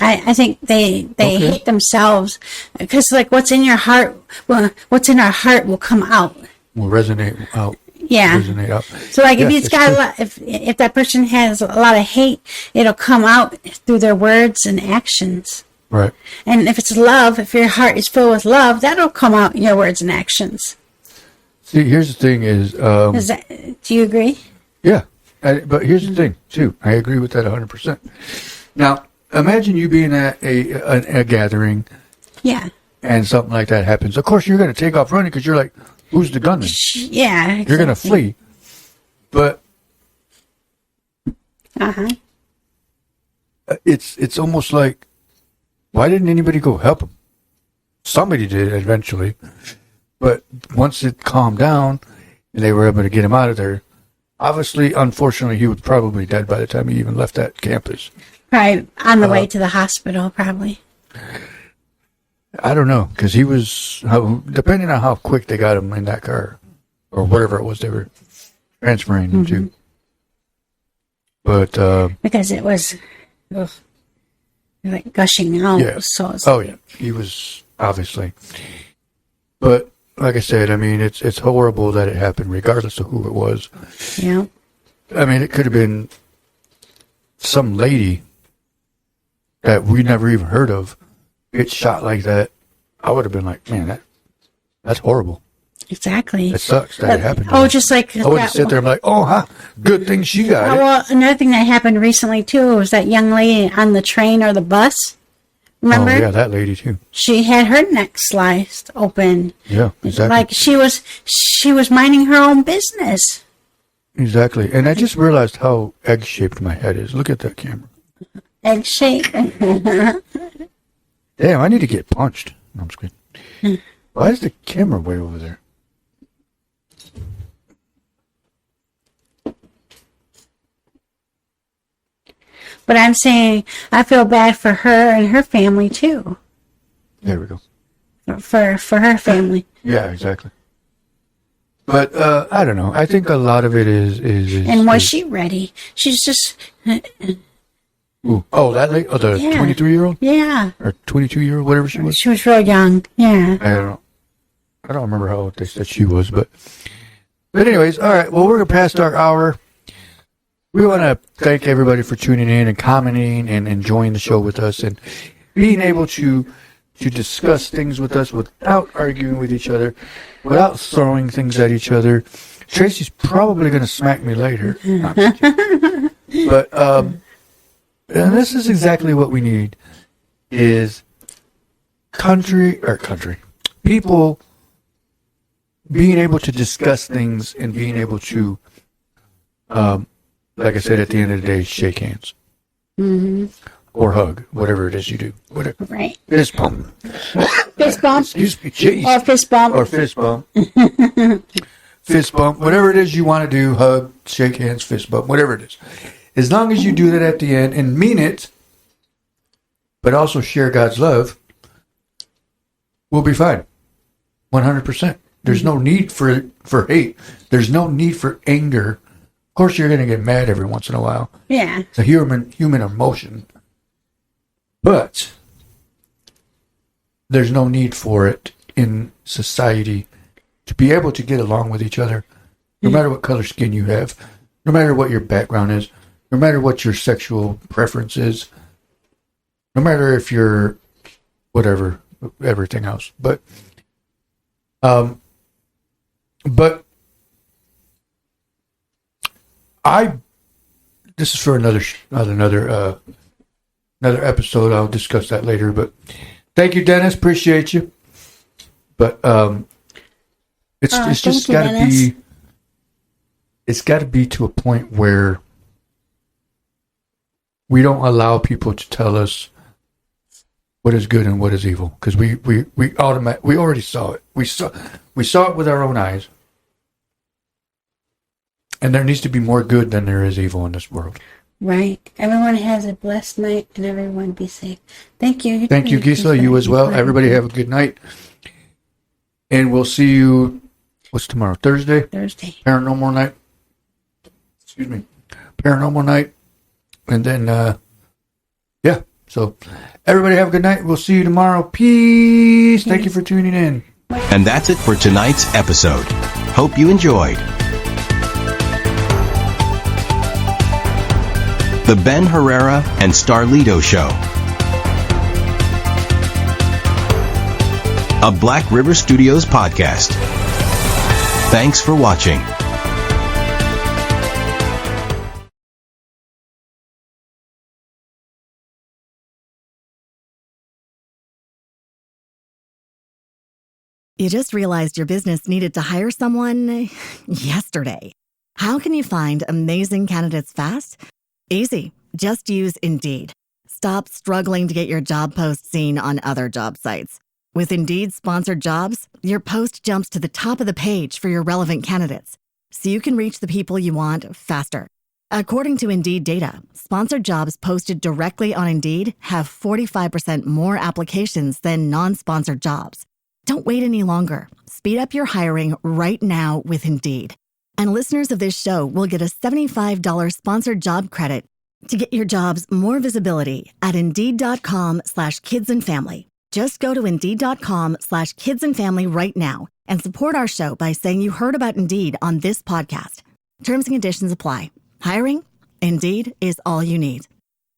Speaker 5: I think they hate themselves because, like, what's in your heart, what's in our heart will come out.
Speaker 4: Will resonate out.
Speaker 5: Yeah.
Speaker 4: Resonate out.
Speaker 5: So, like, if that person has a lot of hate, it'll come out through their words and actions.
Speaker 4: Right.
Speaker 5: And if it's love, if your heart is filled with love, that'll come out in your words and actions.
Speaker 4: See, here's the thing is...
Speaker 5: do you agree?
Speaker 4: Yeah. But here's the thing, too. I agree with that 100%. Now, imagine you being at a gathering.
Speaker 5: Yeah.
Speaker 4: And something like that happens. Of course, you're going to take off running because you're like, who's the gunman?
Speaker 5: Yeah, exactly.
Speaker 4: You're going to flee. But... It's almost like, why didn't anybody go help him? Somebody did eventually. But once it calmed down and they were able to get him out of there, obviously, unfortunately, he was probably dead by the time he even left that campus.
Speaker 5: Probably on the way to the hospital, probably.
Speaker 4: I don't know, because he was, depending on how quick they got him in that car, or whatever it was they were transferring him to. But...
Speaker 5: because it was... like gushing out.
Speaker 4: Yeah. Yeah. He was, obviously. But, like I said, I mean, it's horrible that it happened, regardless of who it was.
Speaker 5: Yeah.
Speaker 4: I mean, it could have been some lady that we never even heard of get shot like that. I would have been like, man, that's horrible.
Speaker 5: Exactly.
Speaker 4: It sucks that it happened.
Speaker 5: Just like...
Speaker 4: I wouldn't sit there and be like, good thing she got it.
Speaker 5: Well, another thing that happened recently, too, was that young lady on the train or the bus. Remember?
Speaker 4: Oh, yeah, that lady, too.
Speaker 5: She had her neck sliced open.
Speaker 4: Yeah, exactly.
Speaker 5: Like, she was minding her own business.
Speaker 4: Exactly. And I just realized how egg-shaped my head is. Look at that camera.
Speaker 5: Egg-shaped?
Speaker 4: Damn, I need to get punched. No, I'm just kidding. Why is the camera way over there?
Speaker 5: But I'm saying I feel bad for her and her family, too.
Speaker 4: There we go.
Speaker 5: For her family.
Speaker 4: Yeah, exactly. But, I don't know. I think a lot of it is...
Speaker 5: And was she ready? She's just...
Speaker 4: Ooh. Oh, that lady? Oh, the 23-year-old?
Speaker 5: Yeah.
Speaker 4: Or 22-year-old, whatever she was?
Speaker 5: She was real young, yeah.
Speaker 4: I don't remember how old they said she was, but anyways, all right. Well, we're past our hour. We want to thank everybody for tuning in and commenting and enjoying the show with us and being able to discuss things with us without arguing with each other, without throwing things at each other. Tracy's probably going to smack me later. But, and this is exactly what we need is people being able to discuss things and being able to, like I said, at the end of the day, shake hands. Mm-hmm. Or hug, whatever it is you do. Whatever.
Speaker 5: Right.
Speaker 4: Fist bump.
Speaker 5: Fist bump.
Speaker 4: Excuse me, jeez.
Speaker 5: Or fist bump.
Speaker 4: Or fist bump. Fist bump. Whatever it is you want to do, hug, shake hands, fist bump, whatever it is. As long as you do that at the end and mean it, but also share God's love, we'll be fine. 100%. There's no need for hate. There's no need for anger. Of course, you're going to get mad every once in a while.
Speaker 5: Yeah.
Speaker 4: It's a human emotion. But there's no need for it in society to be able to get along with each other, no matter what color skin you have, no matter what your background is, no matter what your sexual preference is, no matter if you're whatever, everything else. But this is for another episode. I'll discuss that later. But thank you, Dennis. Appreciate you. But it's just got to be. It's got to be to a point where we don't allow people to tell us what is good and what is evil, because we already saw it. We We saw it with our own eyes. And there needs to be more good than there is evil in this world.
Speaker 5: Right. Everyone has a blessed night, and everyone be safe. Thank you.
Speaker 4: Thank you, Gisela. You as well. Everybody have a good night. And we'll see you, what's tomorrow? Thursday?
Speaker 5: Thursday.
Speaker 4: Paranormal night. Excuse me. Paranormal night. And then, yeah. So, everybody have a good night. We'll see you tomorrow. Peace. Thank you for tuning in.
Speaker 3: And that's it for tonight's episode. Hope you enjoyed. The Ben Herrera and Starlito Show. A Black River Studios podcast. Thanks for watching.
Speaker 1: You just realized your business needed to hire someone yesterday. How can you find amazing candidates fast? Easy. Just use Indeed. Stop struggling to get your job post seen on other job sites. With Indeed sponsored jobs, your post jumps to the top of the page for your relevant candidates, so you can reach the people you want faster. According to Indeed data, sponsored jobs posted directly on Indeed have 45% more applications than non-sponsored jobs. Don't wait any longer. Speed up your hiring right now with Indeed. And listeners of this show will get a $75 sponsored job credit to get your jobs more visibility at Indeed.com/kidsandfamily. Just go to Indeed.com/kidsandfamily right now and support our show by saying you heard about Indeed on this podcast. Terms and conditions apply. Hiring? Indeed is all you need.